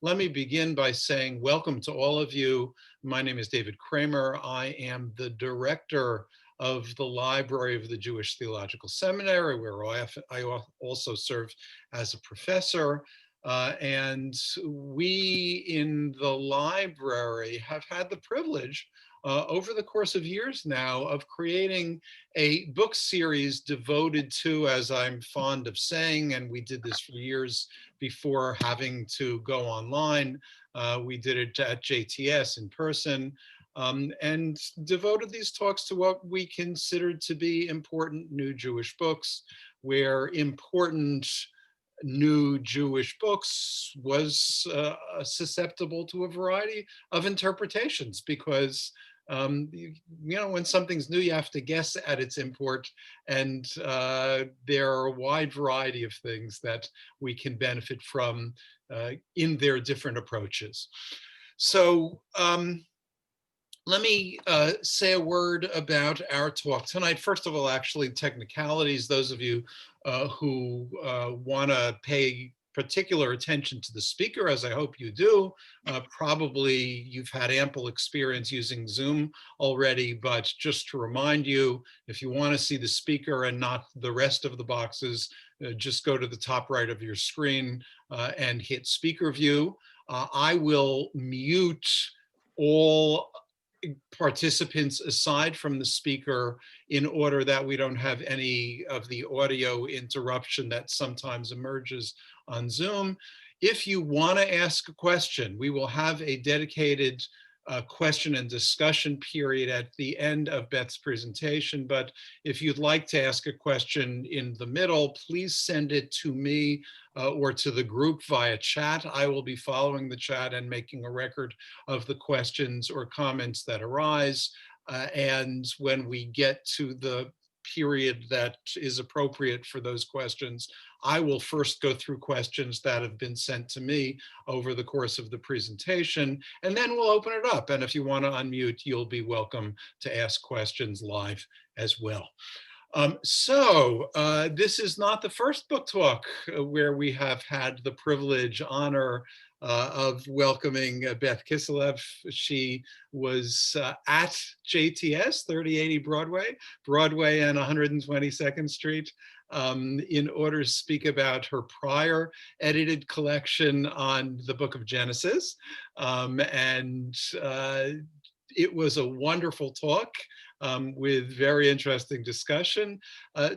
Let me begin by saying welcome to all of you. My name is David Kramer. I am the director of the Library of the Jewish Theological Seminary, where I also serve as a professor. And we in the library have had the privilege over the course of years now of creating a book series devoted to, as I'm fond of saying, and we did this for years before having to go online. We did it at JTS in person, and devoted these talks to what we considered to be important new Jewish books, where important new Jewish books was susceptible to a variety of interpretations, because when something's new, you have to guess at its import, and there are a wide variety of things that we can benefit from in their different approaches. So let me say a word about our talk tonight. First of all, actually, technicalities. Those of you who want to pay particular attention to the speaker, as I hope you do. Probably you've had ample experience using Zoom already, but just to remind you, if you want to see the speaker and not the rest of the boxes, just go to the top right of your screen and hit speaker view. I will mute all participants aside from the speaker in order that we don't have any of the audio interruption that sometimes emerges on Zoom. If you want to ask a question, we will have a dedicated question and discussion period at the end of Beth's presentation. But if you'd like to ask a question in the middle, please send it to me or to the group via chat. I will be following the chat and making a record of the questions or comments that arise. And when we get to the period that is appropriate for those questions, I will first go through questions that have been sent to me over the course of the presentation, and then we'll open it up. And if you want to unmute, you'll be welcome to ask questions live as well. This is not the first book talk where we have had the privilege, honor of welcoming Beth Kissileff. She was at JTS, 3080 Broadway and 122nd Street, in order to speak about her prior edited collection on the book of Genesis. It was a wonderful talk with very interesting discussion.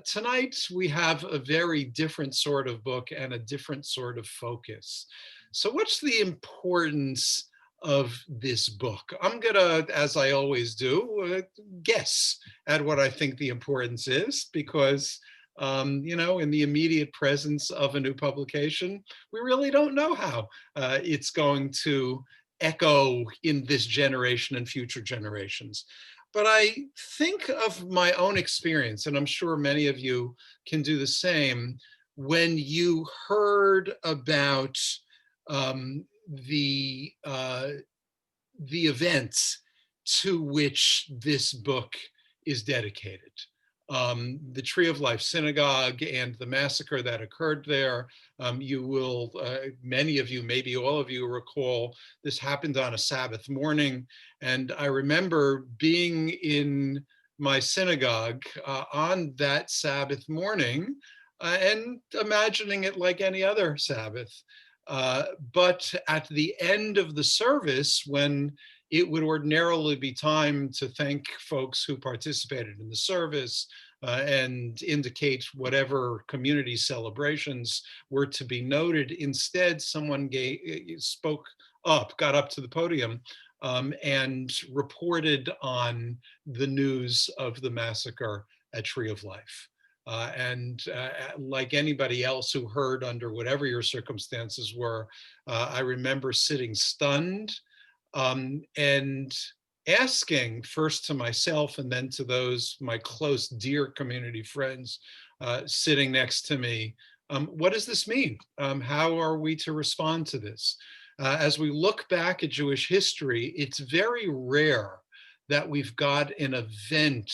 Tonight, we have a very different sort of book and a different sort of focus. So what's the importance of this book? I'm gonna, as I always do, guess at what I think the importance is, because in the immediate presence of a new publication, we really don't know how it's going to echo in this generation and future generations. But I think of my own experience, and I'm sure many of you can do the same, when you heard about the events to which this book is dedicated. The Tree of Life Synagogue and the massacre that occurred there. You will, many of you, maybe all of you recall, this happened on a Sabbath morning. And I remember being in my synagogue on that Sabbath morning and imagining it like any other Sabbath. But at the end of the service, when it would ordinarily be time to thank folks who participated in the service and indicate whatever community celebrations were to be noted. Instead, someone spoke up, got up to the podium and reported on the news of the massacre at Tree of Life. Like anybody else who heard under whatever your circumstances were, I remember sitting stunned and asking first to myself and then to those, my close, dear community friends sitting next to me, what does this mean? How are we to respond to this? As we look back at Jewish history, it's very rare that we've got an event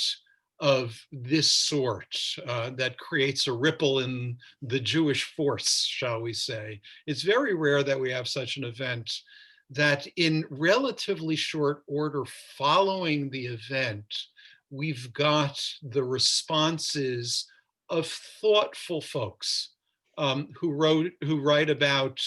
of this sort that creates a ripple in the Jewish force, shall we say. It's very rare that we have such an event that in relatively short order following the event, we've got the responses of thoughtful folks who write about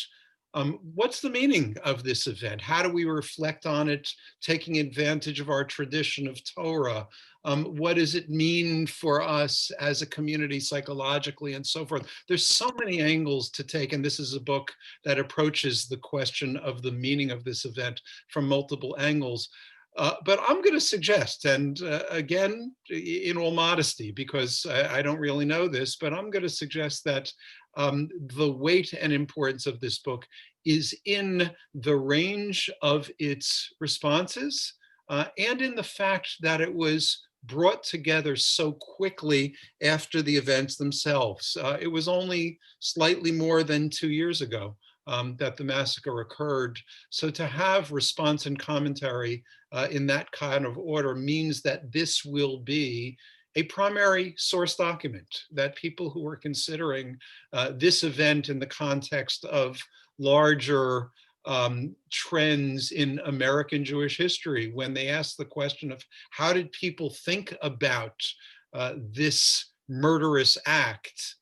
what's the meaning of this event? How do we reflect on it, taking advantage of our tradition of Torah? What does it mean for us as a community psychologically and so forth? There's so many angles to take, and this is a book that approaches the question of the meaning of this event from multiple angles. But I'm going to suggest, and again, in all modesty, because I don't really know this, but I'm going to suggest that the weight and importance of this book is in the range of its responses and in the fact that it was brought together so quickly after the events themselves. It was only slightly more than 2 years ago that the massacre occurred. So to have response and commentary in that kind of order means that this will be a primary source document, that people who are considering this event in the context of larger trends in American Jewish history, when they ask the question of how did people think about this murderous act,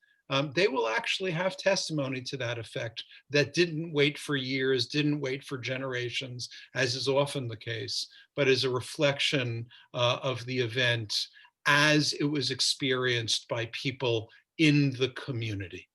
they will actually have testimony to that effect that didn't wait for years, didn't wait for generations, as is often the case, but is a reflection of the event as it was experienced by people in the community.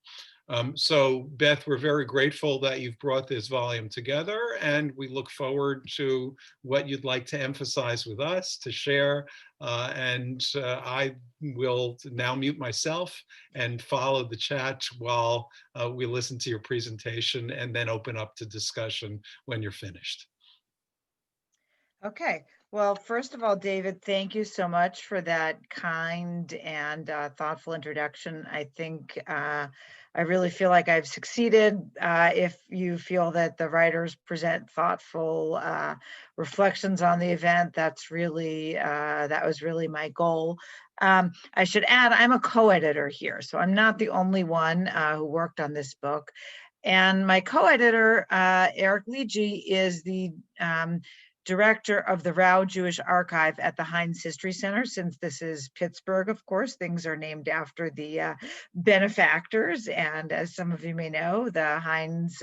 So Beth, we're very grateful that you've brought this volume together, and we look forward to what you'd like to emphasize with us, to share. I will now mute myself and follow the chat while we listen to your presentation and then open up to discussion when you're finished. Okay. Well, first of all, David, thank you so much for that kind and thoughtful introduction. I think I really feel like I've succeeded. If you feel that the writers present thoughtful reflections on the event, that was really my goal. I should add, I'm a co-editor here, so I'm not the only one who worked on this book. And my co-editor, Eric Lidji, is the director of the Rau Jewish Archive at the Heinz History Center. Since this is Pittsburgh, of course, things are named after the benefactors. And as some of you may know, the Heinz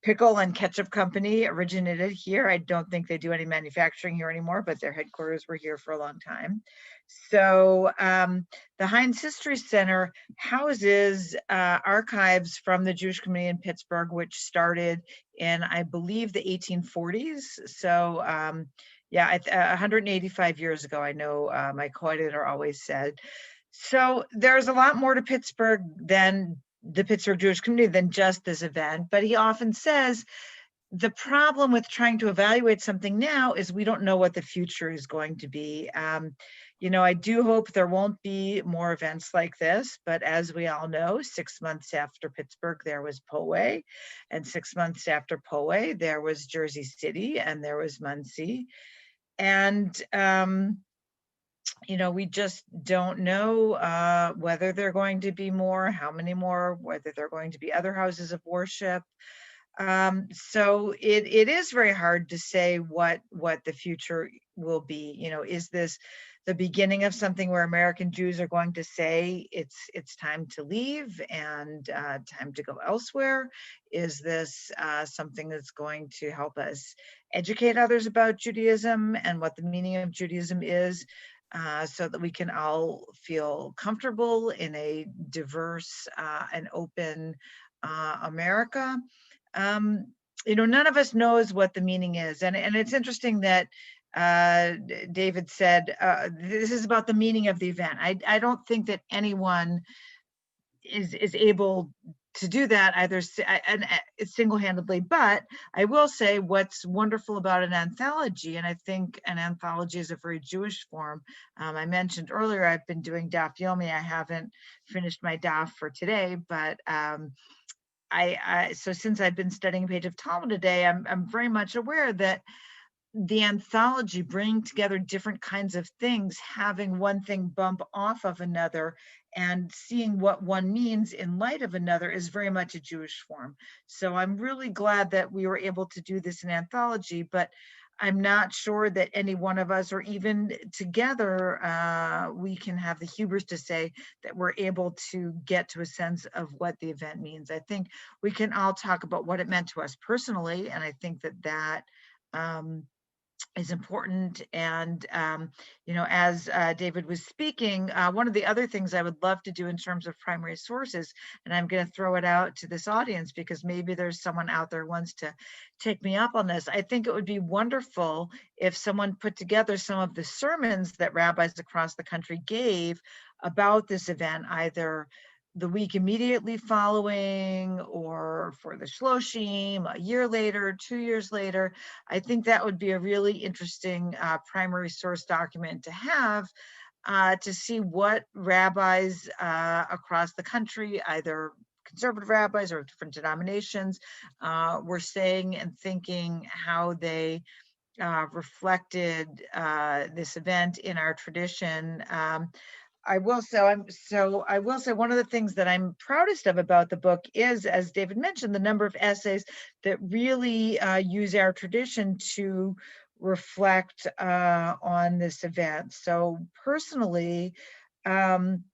pickle and ketchup company originated here. I don't think they do any manufacturing here anymore, but their headquarters were here for a long time. So the Heinz History Center houses archives from the Jewish community in Pittsburgh, which started in, I believe, the 1840s. So yeah, 185 years ago, I know my co-editor always said. So there's a lot more to Pittsburgh than the Pittsburgh Jewish community than just this event, but he often says the problem with trying to evaluate something now is we don't know what the future is going to be. I do hope there won't be more events like this, but as we all know, 6 months after Pittsburgh, there was Poway, and 6 months after Poway, there was Jersey City, and there was Muncie. And we just don't know whether they're going to be more, how many more, whether they're going to be other houses of worship. So it is very hard to say what the future will be. Is this the beginning of something where American Jews are going to say it's time to leave and time to go elsewhere? Is this something that's going to help us educate others about Judaism and what the meaning of Judaism is? So that we can all feel comfortable in a diverse and open America. None of us knows what the meaning is. And it's interesting that David said, this is about the meaning of the event. I don't think that anyone is able to do that either single-handedly, but I will say what's wonderful about an anthology, and I think an anthology is a very Jewish form. I mentioned earlier I've been doing Daf Yomi. I haven't finished my Daf for today, but so since I've been studying a page of Talmud today, I'm very much aware that the anthology, bringing together different kinds of things, having one thing bump off of another and seeing what one means in light of another is very much a Jewish form. So I'm really glad that we were able to do this in anthology, but I'm not sure that any one of us, or even together, we can have the hubris to say that we're able to get to a sense of what the event means. I think we can all talk about what it meant to us personally, and I think that is important. And, as David was speaking, one of the other things I would love to do in terms of primary sources, and I'm going to throw it out to this audience because maybe there's someone out there who wants to take me up on this. I think it would be wonderful if someone put together some of the sermons that rabbis across the country gave about this event, either the week immediately following or for the Shloshim, a year later, 2 years later. I think that would be a really interesting primary source document to have, to see what rabbis across the country, either conservative rabbis or different denominations, were saying and thinking, how they reflected this event in our tradition. I will say one of the things that I'm proudest of about the book is, as David mentioned, the number of essays that really use our tradition to reflect on this event. So personally, um,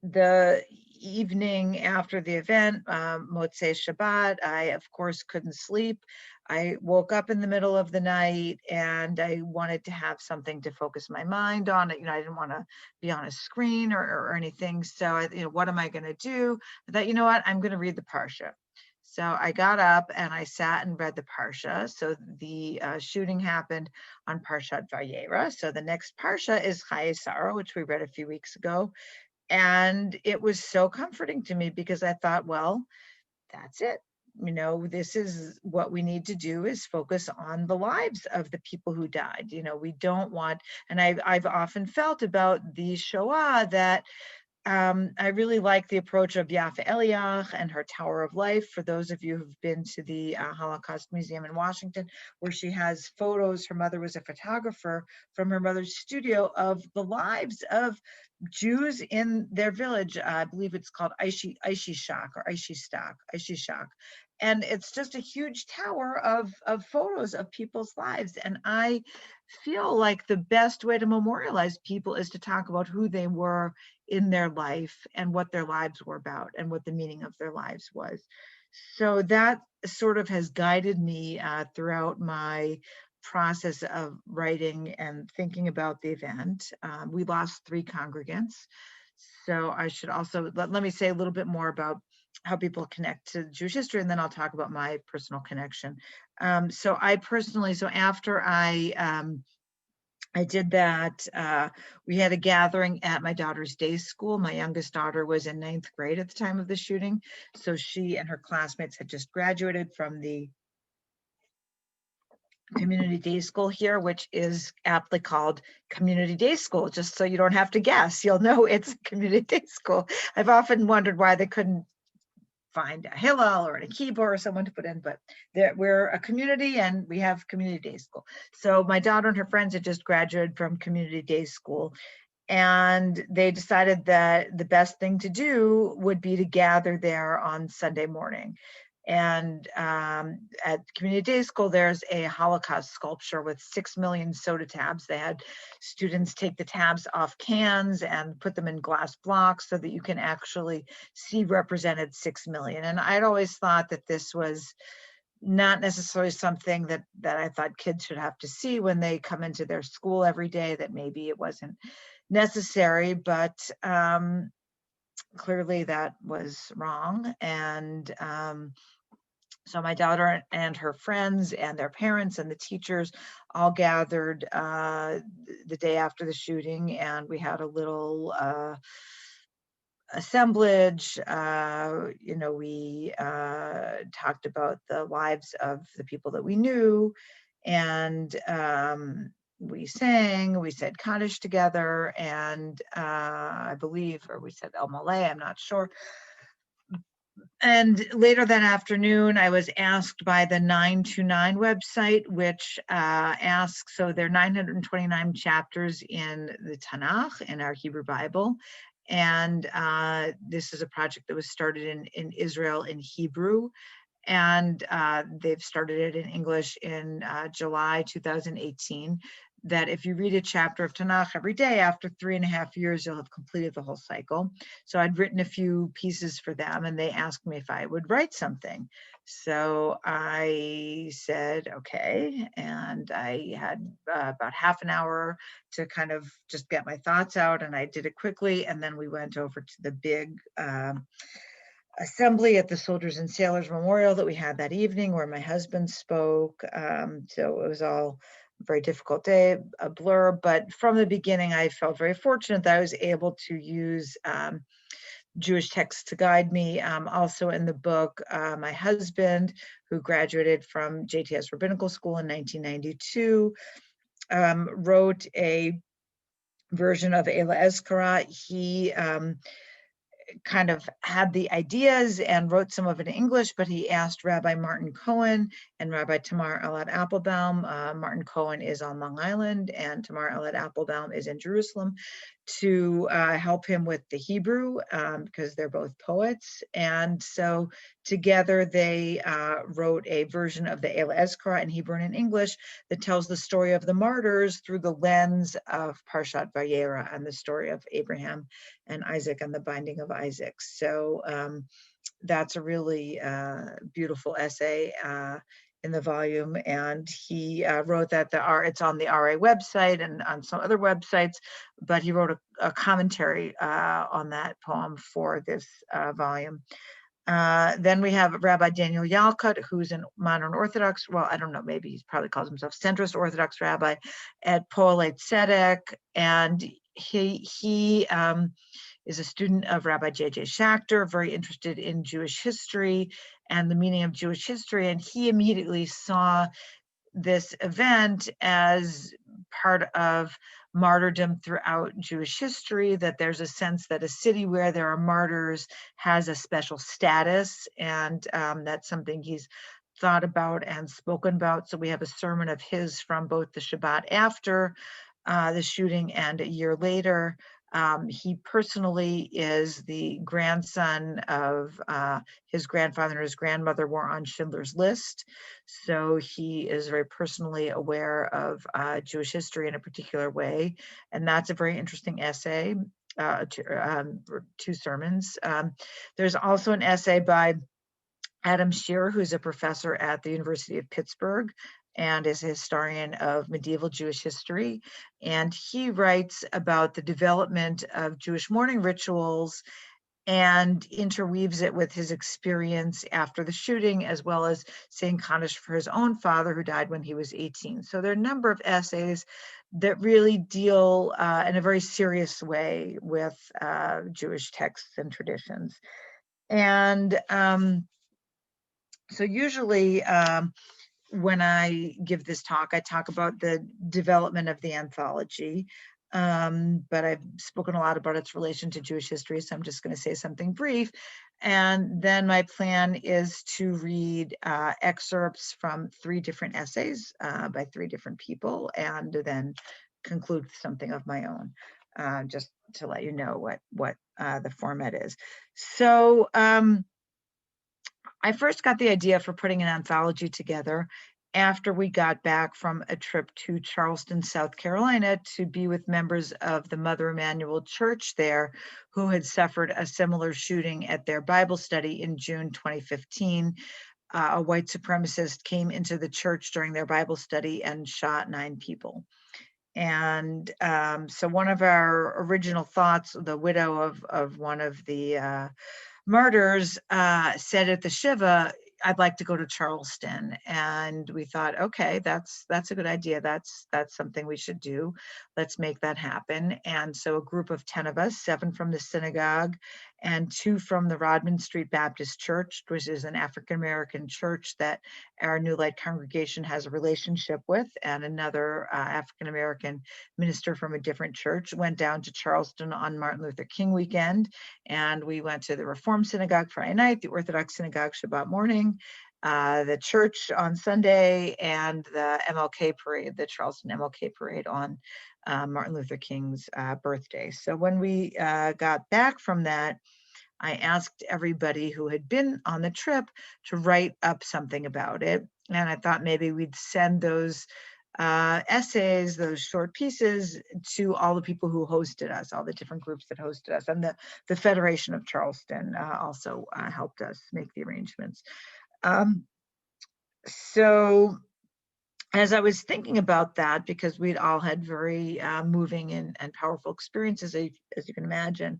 the evening after the event, Motzei Shabbat, I of course couldn't sleep. I woke up in the middle of the night and I wanted to have something to focus my mind on. I didn't want to be on a screen or anything. So what am I going to do? I thought, you know what, I'm going to read the Parsha. So I got up and I sat and read the Parsha. So the shooting happened on Parshat Vayera. So the next Parsha is Chayei Sarah, which we read a few weeks ago. And it was so comforting to me because I thought, well, that's it. This is what we need to do, is focus on the lives of the people who died. We don't want, and I've often felt about the Shoah that I really like the approach of Yafa Eliach and her Tower of Life. For those of you who've been to the Holocaust Museum in Washington, where she has photos, her mother was a photographer, from her mother's studio, of the lives of Jews in their village. I believe it's called Aishi Shak or Aishi Shak. And it's just a huge tower of photos of people's lives. And I feel like the best way to memorialize people is to talk about who they were in their life and what their lives were about and what the meaning of their lives was. So that sort of has guided me throughout my process of writing and thinking about the event. We lost 3 congregants. So I should also, let me say a little bit more about how people connect to Jewish history, and then I'll talk about my personal connection. So after I did that, we had a gathering at my daughter's day school. My youngest daughter was in 9th grade at the time of the shooting. So she and her classmates had just graduated from the community day school here, which is aptly called community day school, just so you don't have to guess. You'll know it's community day school. I've often wondered why they couldn't find a Hillel or a keyboard or someone to put in, but we're a community and we have community day school. So my daughter and her friends had just graduated from community day school, and they decided that the best thing to do would be to gather there on Sunday morning. And at community day school, there's a Holocaust sculpture with 6 million soda tabs. They had students take the tabs off cans and put them in glass blocks so that you can actually see represented 6 million. And I'd always thought that this was not necessarily something that I thought kids should have to see when they come into their school every day, that maybe it wasn't necessary, but clearly that was wrong. And so my daughter and her friends and their parents and the teachers all gathered the day after the shooting, and we had a little assemblage. We talked about the lives of the people that we knew, and we sang, we said Kaddish together, and I believe, or we said El Malay, I'm not sure. And later that afternoon, I was asked by the 929 website, which asks, so there are 929 chapters in the Tanakh, in our Hebrew Bible. And this is a project that was started in Israel in Hebrew. And they've started it in English in July 2018, that if you read a chapter of Tanakh every day, after 3.5 years, you'll have completed the whole cycle. So I'd written a few pieces for them, and they asked me if I would write something. So I said, okay. And I had about half an hour to kind of just get my thoughts out, and I did it quickly. And then we went over to the big assembly at the Soldiers and Sailors Memorial that we had that evening, where my husband spoke. So it was all a very difficult day, a blur, but from the beginning, I felt very fortunate that I was able to use Jewish texts to guide me. Also in the book, my husband, who graduated from JTS Rabbinical School in 1992, wrote a version of Ela Ezkara. He kind of had the ideas and wrote some of it in English, but he asked Rabbi Martin Cohen and Rabbi Tamar Elad Applebaum. Martin Cohen is on Long Island, and Tamar Elad Applebaum is in Jerusalem, to help him with the Hebrew, because they're both poets. And so together they wrote a version of the Ela Ezkara in Hebrew and in English that tells the story of the martyrs through the lens of Parshat Vayera and the story of Abraham and Isaac and the binding of Isaac. So that's a really beautiful essay in the volume, and he wrote that it's on the RA website and on some other websites, but he wrote a commentary on that poem for this volume. Then we have Rabbi Daniel Yalcott, who's a modern Orthodox, well, I don't know, maybe he probably calls himself centrist Orthodox rabbi at Poalei Tzedek, and he is a student of Rabbi J.J. Schachter, very interested in Jewish history and the meaning of Jewish history. And he immediately saw this event as part of martyrdom throughout Jewish history, that there's a sense that a city where there are martyrs has a special status. And that's something he's thought about and spoken about. So we have a sermon of his from both the Shabbat after the shooting and a year later. He personally is the grandson of his grandfather and his grandmother were on Schindler's List. So he is very personally aware of Jewish history in a particular way. And that's a very interesting essay, two sermons. There's also an essay by Adam Shearer, who's a professor at the University of Pittsburgh and is a historian of medieval Jewish history. And he writes about the development of Jewish mourning rituals and interweaves it with his experience after the shooting, as well as saying Kaddish for his own father, who died when he was 18. So there are a number of essays that really deal in a very serious way with Jewish texts and traditions. And so usually when I give this talk, I talk about the development of the anthology, but I've spoken a lot about its relation to Jewish history, so I'm just going to say something brief. And then my plan is to read excerpts from 3 different essays by 3 different people, and then conclude something of my own, just to let you know what the format is. So I first got the idea for putting an anthology together after we got back from a trip to Charleston, South Carolina, to be with members of the Mother Emanuel Church there, who had suffered a similar shooting at their Bible study in June 2015. A white supremacist came into the church during their Bible study and shot 9 people. And so one of our original thoughts, the widow of one of the martyrs said at the Shiva, I'd like to go to Charleston. And we thought, okay, that's a good idea. That's something we should do. Let's make that happen. And so a group of 10 of us, 7 from the synagogue and 2 from the Rodman Street Baptist Church, which is an African-American church that our New Light congregation has a relationship with, and another African-American minister from a different church. Went down to Charleston on Martin Luther King weekend, and we went to the Reform Synagogue Friday night, the Orthodox Synagogue Shabbat morning, the church on Sunday, and the MLK parade, the Charleston MLK parade on Martin Luther King's birthday. So when we got back from that, I asked everybody who had been on the trip to write up something about it. And I thought maybe we'd send those essays, those short pieces, to all the people who hosted us, all the different groups that hosted us. And the Federation of Charleston also helped us make the arrangements. So as I was thinking about that, because we'd all had very moving and powerful experiences, as you can imagine,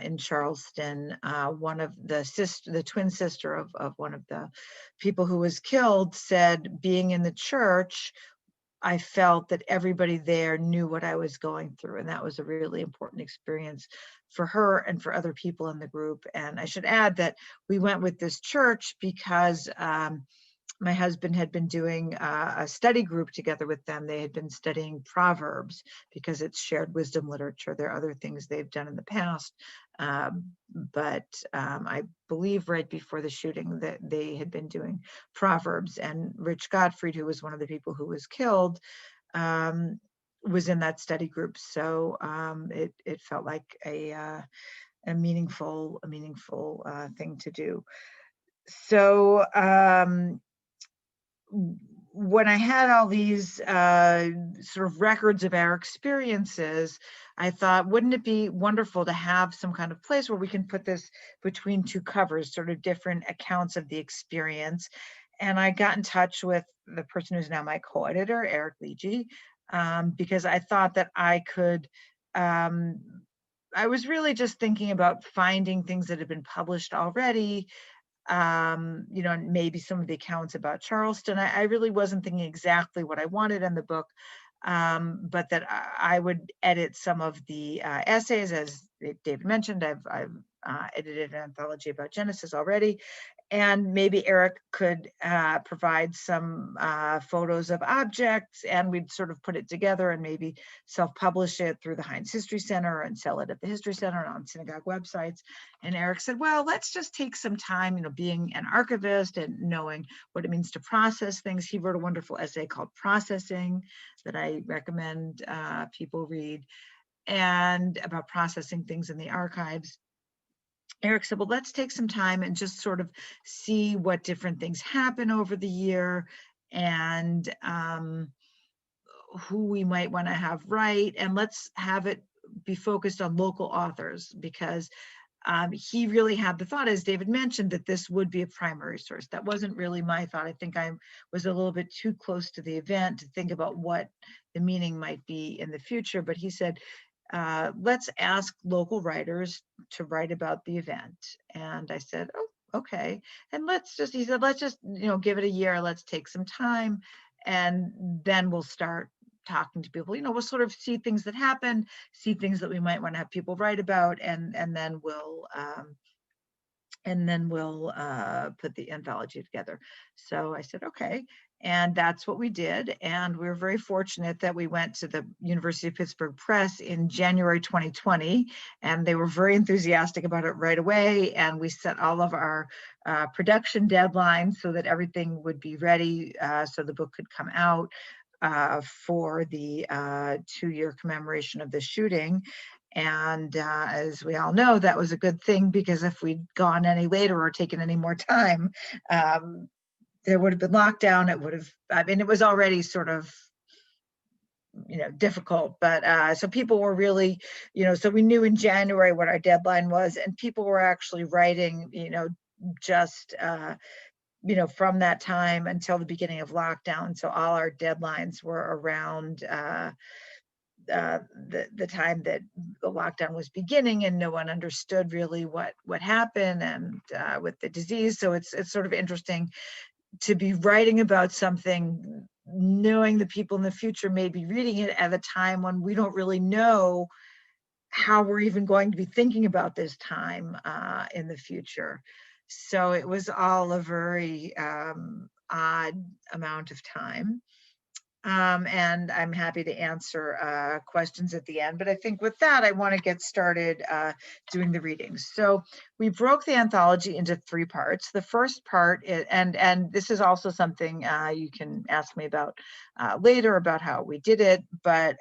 in Charleston, one of the twin sister of one of the people who was killed said, being in the church, I felt that everybody there knew what I was going through. And that was a really important experience for her and for other people in the group. And I should add that we went with this church because my husband had been doing a study group together with them. They had been studying Proverbs because it's shared wisdom literature. There are other things they've done in the past, but I believe right before the shooting that they had been doing Proverbs. And Rich Gottfried, who was one of the people who was killed, was in that study group. So it felt like a meaningful thing to do. So when I had all these sort of records of our experiences, I thought, wouldn't it be wonderful to have some kind of place where we can put this between 2 covers, sort of different accounts of the experience? And I got in touch with the person who's now my co-editor, Eric Lidji, because I thought that I could, I was really just thinking about finding things that had been published already, maybe some of the accounts about Charleston. I really wasn't thinking exactly what I wanted in the book, but that I would edit some of the essays. As David mentioned, I've edited an anthology about Genesis already. And maybe Eric could provide some photos of objects, and we'd sort of put it together and maybe self-publish it through the Heinz History Center and sell it at the History Center and on synagogue websites. And Eric said, well, let's just take some time, being an archivist and knowing what it means to process things. He wrote a wonderful essay called Processing that I recommend people read, and about processing things in the archives. Eric said, well, let's take some time and just sort of see what different things happen over the year, and who we might want to have write, and let's have it be focused on local authors, because he really had the thought, as David mentioned, that this would be a primary source. That wasn't really my thought. I think I was a little bit too close to the event to think about what the meaning might be in the future. But he said, let's ask local writers to write about the event. And I said, oh, okay. And he said, let's just, give it a year. Let's take some time, and then we'll start talking to people. We'll sort of see things that happen, see things that we might want to have people write about, and then we'll put the anthology together. So I said, okay. And that's what we did. And we were very fortunate that we went to the University of Pittsburgh Press in January 2020, and they were very enthusiastic about it right away. And we set all of our production deadlines so that everything would be ready, so the book could come out for the 2-year commemoration of the shooting. And as we all know, that was a good thing, because if we'd gone any later or taken any more time, there would have been lockdown. It was already sort of, difficult, but so people were really, so we knew in January what our deadline was, and people were actually writing, just, from that time until the beginning of lockdown. So all our deadlines were around the time that the lockdown was beginning, and no one understood really what happened and with the disease. So it's sort of interesting to be writing about something, knowing the people in the future may be reading it at a time when we don't really know how we're even going to be thinking about this time in the future. So it was all a very odd amount of time. And I'm happy to answer questions at the end. But I think with that, I want to get started doing the readings. So we broke the anthology into 3 parts. The first part, and this is also something you can ask me about later about how we did it, but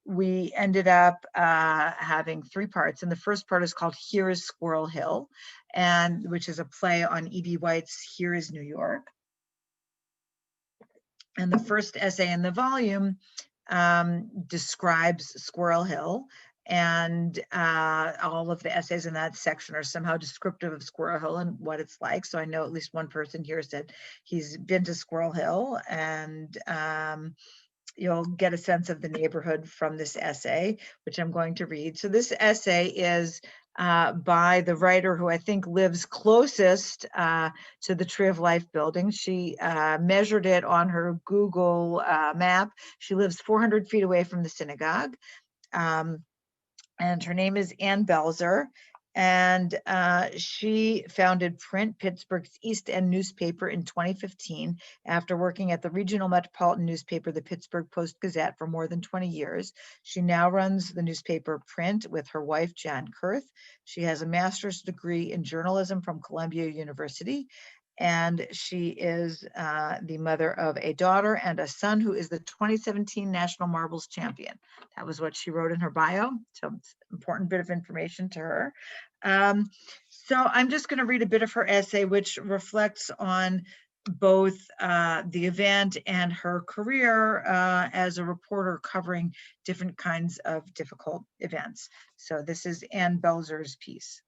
we ended up having 3 parts. And the first part is called Here is Squirrel Hill, and which is a play on E.B. White's Here is New York. And the first essay in the volume describes Squirrel Hill, and all of the essays in that section are somehow descriptive of Squirrel Hill and what it's like. So I know at least one person here said he's been to Squirrel Hill, and you'll get a sense of the neighborhood from this essay, which I'm going to read. So this essay is by the writer who I think lives closest to the Tree of Life building. She measured it on her Google map. She lives 400 feet away from the synagogue. And her name is Ann Belzer. And she founded Print, Pittsburgh's East End newspaper, in 2015 after working at the regional metropolitan newspaper, the Pittsburgh Post-Gazette, for more than 20 years. She now runs the newspaper Print with her wife, Jan Kurth. She has a master's degree in journalism from Columbia University. And she is the mother of a daughter and a son who is the 2017 National Marbles Champion. That was what she wrote in her bio. So it's an important bit of information to her. So I'm just going to read a bit of her essay, which reflects on both the event and her career as a reporter covering different kinds of difficult events. So this is Ann Belzer's piece.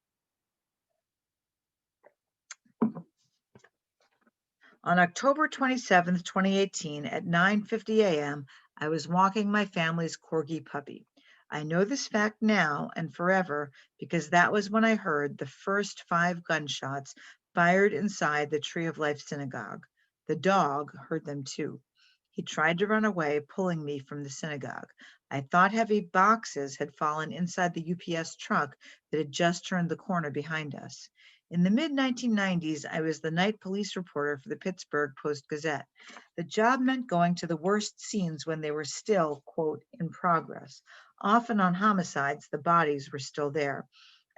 On October 27th, 2018, at 9:50 a.m., I was walking my family's corgi puppy. I know this fact now and forever because that was when I heard the first 5 gunshots fired inside the Tree of Life Synagogue. The dog heard them too. He tried to run away, pulling me from the synagogue. I thought heavy boxes had fallen inside the UPS truck that had just turned the corner behind us. In the mid-1990s, I was the night police reporter for the Pittsburgh Post-Gazette. The job meant going to the worst scenes when they were still, quote, in progress. Often on homicides, the bodies were still there.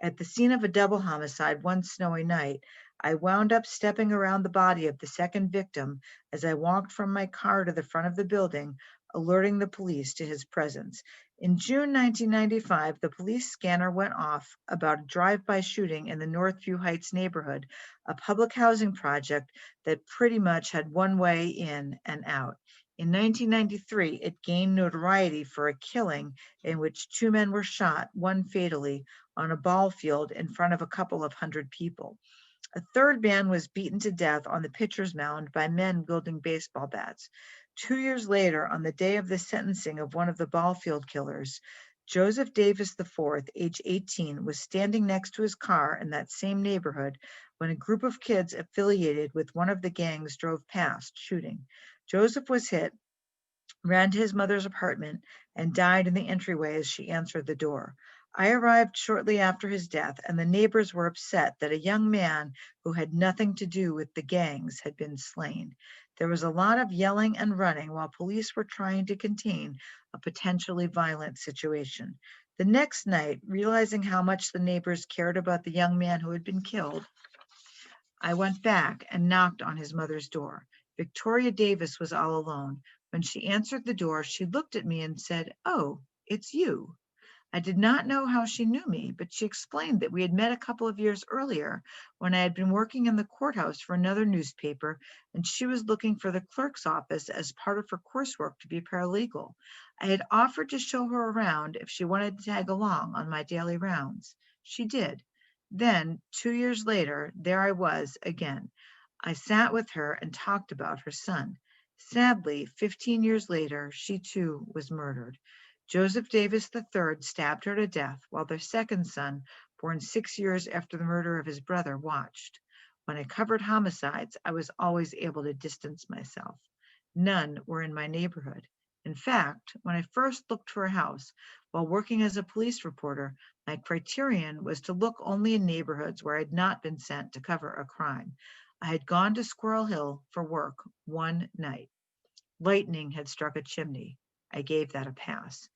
At the scene of a double homicide one snowy night, I wound up stepping around the body of the second victim as I walked from my car to the front of the building, alerting the police to his presence. In June 1995, the police scanner went off about a drive-by shooting in the Northview Heights neighborhood, a public housing project that pretty much had one way in and out. In 1993, it gained notoriety for a killing in which 2 men were shot, one fatally, on a ball field in front of a couple of hundred people. A third man was beaten to death on the pitcher's mound by men wielding baseball bats. 2 years later, on the day of the sentencing of one of the ball field killers, Joseph Davis IV, age 18, was standing next to his car in that same neighborhood when a group of kids affiliated with one of the gangs drove past, shooting. Joseph was hit, ran to his mother's apartment, and died in the entryway as she answered the door. I arrived shortly after his death, and the neighbors were upset that a young man who had nothing to do with the gangs had been slain. There was a lot of yelling and running while police were trying to contain a potentially violent situation. The next night, realizing how much the neighbors cared about the young man who had been killed, I went back and knocked on his mother's door. Victoria Davis was all alone. When she answered the door, she looked at me and said, "Oh, it's you." I did not know how she knew me, but she explained that we had met a couple of years earlier when I had been working in the courthouse for another newspaper, and she was looking for the clerk's office as part of her coursework to be a paralegal. I had offered to show her around if she wanted to tag along on my daily rounds. She did. Then, 2 years later, there I was again. I sat with her and talked about her son. Sadly, 15 years later, she too was murdered. Joseph Davis III stabbed her to death while their second son, born 6 years after the murder of his brother, watched. When I covered homicides, I was always able to distance myself. None were in my neighborhood. In fact, when I first looked for a house while working as a police reporter, my criterion was to look only in neighborhoods where I had not been sent to cover a crime. I had gone to Squirrel Hill for work one night. Lightning had struck a chimney. I gave that a pass.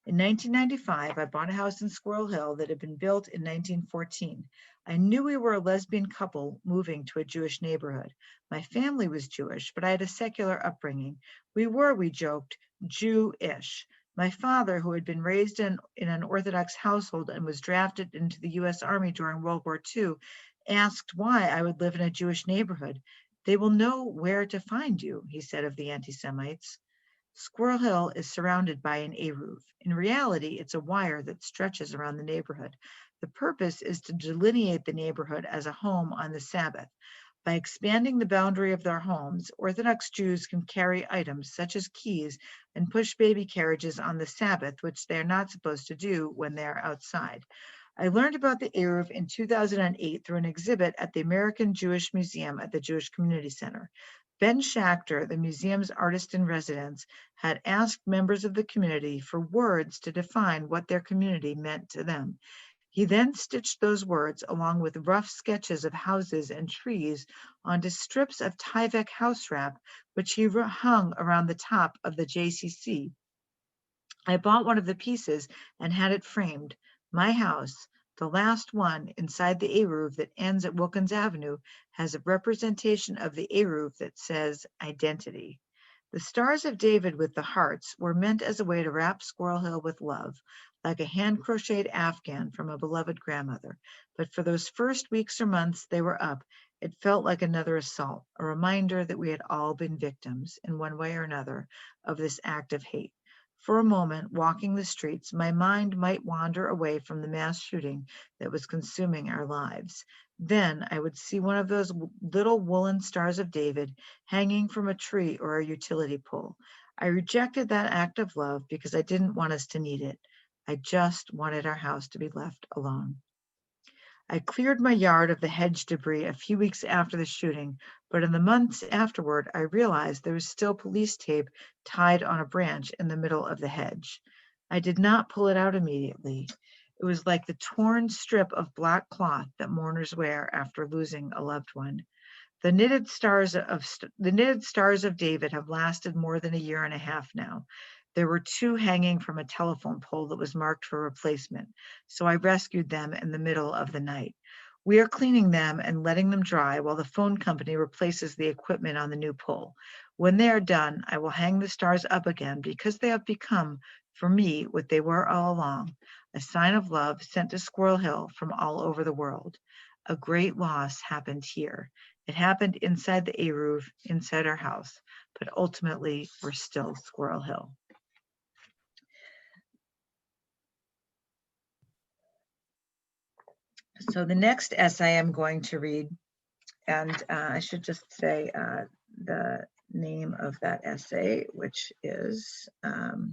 In 1995, I bought a house in Squirrel Hill that had been built in 1914. I knew we were a lesbian couple moving to a Jewish neighborhood. My family was Jewish, but I had a secular upbringing. We joked, Jew-ish. My father, who had been raised in an Orthodox household and was drafted into the US Army during World War II, asked why I would live in a Jewish neighborhood. They will know where to find you, he said of the anti-Semites. Squirrel Hill is surrounded by an eruv. In reality, it's a wire that stretches around the neighborhood. The purpose is to delineate the neighborhood as a home on the Sabbath. By expanding the boundary of their homes, Orthodox Jews can carry items such as keys and push baby carriages on the Sabbath, which they're not supposed to do when they're outside. I learned about the eruv in 2008 through an exhibit at the American Jewish Museum at the Jewish Community Center. Ben Schachter, the museum's artist in residence, had asked members of the community for words to define what their community meant to them. He then stitched those words along with rough sketches of houses and trees onto strips of Tyvek house wrap, which he hung around the top of the JCC. I bought one of the pieces and had it framed. My house, the last one inside the eruv that ends at Wilkins Avenue, has a representation of the eruv that says identity. The stars of David with the hearts were meant as a way to wrap Squirrel Hill with love, like a hand-crocheted Afghan from a beloved grandmother. But for those first weeks or months they were up, it felt like another assault, a reminder that we had all been victims, in one way or another, of this act of hate. For a moment, walking the streets, my mind might wander away from the mass shooting that was consuming our lives. Then I would see one of those little woolen stars of David hanging from a tree or a utility pole. I rejected that act of love because I didn't want us to need it. I just wanted our house to be left alone. I cleared my yard of the hedge debris a few weeks after the shooting, but in the months afterward, I realized there was still police tape tied on a branch in the middle of the hedge. I did not pull it out immediately. It was like the torn strip of black cloth that mourners wear after losing a loved one. The knitted stars of David have lasted more than a year and a half now. There were two hanging from a telephone pole that was marked for replacement, so I rescued them in the middle of the night. We are cleaning them and letting them dry while the phone company replaces the equipment on the new pole. When they are done, I will hang the stars up again because they have become, for me, what they were all along, a sign of love sent to Squirrel Hill from all over the world. A great loss happened here. It happened inside the eruv, inside our house, but ultimately we're still Squirrel Hill. So the next essay I'm going to read, and I should just say the name of that essay, which is The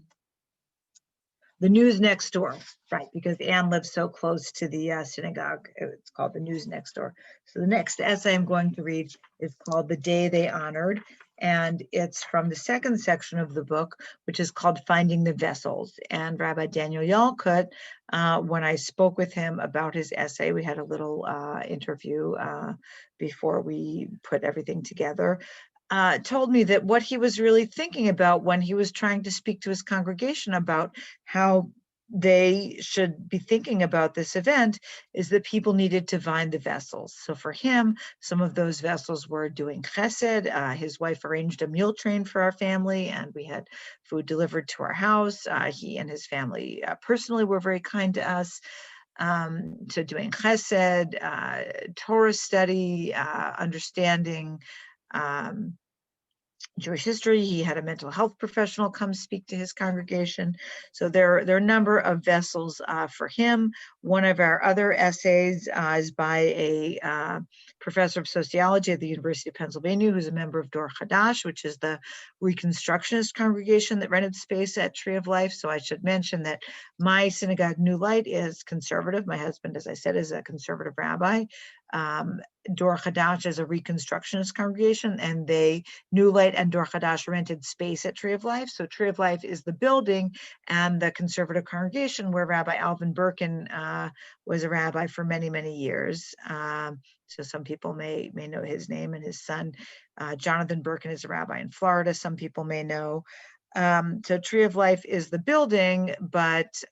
News Next Door, right, because Anne lives so close to the synagogue, it's called The News Next Door. So the next essay I'm going to read is called The Day They Honored, and it's from the second section of the book, which is called Finding the Vessels. And Rabbi Daniel Yalcott, when I spoke with him about his essay, we had a little interview before we put everything together, told me that what he was really thinking about when he was trying to speak to his congregation about how they should be thinking about this event is that people needed to find the vessels. So for him, some of those vessels were doing chesed. His wife arranged a meal train for our family, and we had food delivered to our house. He and his family personally were very kind to us. To doing chesed, Torah study, understanding Jewish history. He had a mental health professional come speak to his congregation. So there are a number of vessels for him. One of our other essays is by a professor of sociology at the University of Pennsylvania, who's a member of Dor Chadash, which is the Reconstructionist congregation that rented space at Tree of Life. So I should mention that my synagogue, New Light, is conservative. My husband, as I said, is a conservative rabbi. Dor Chadash is a Reconstructionist congregation, and New Light and Dor Chadash rented space at Tree of Life. So Tree of Life is the building, and the conservative congregation where Rabbi Alvin Birkin was a rabbi for many, many years. So some people may know his name, and his son, Jonathan Birkin, is a rabbi in Florida. Some people may know. So Tree of Life is the building, but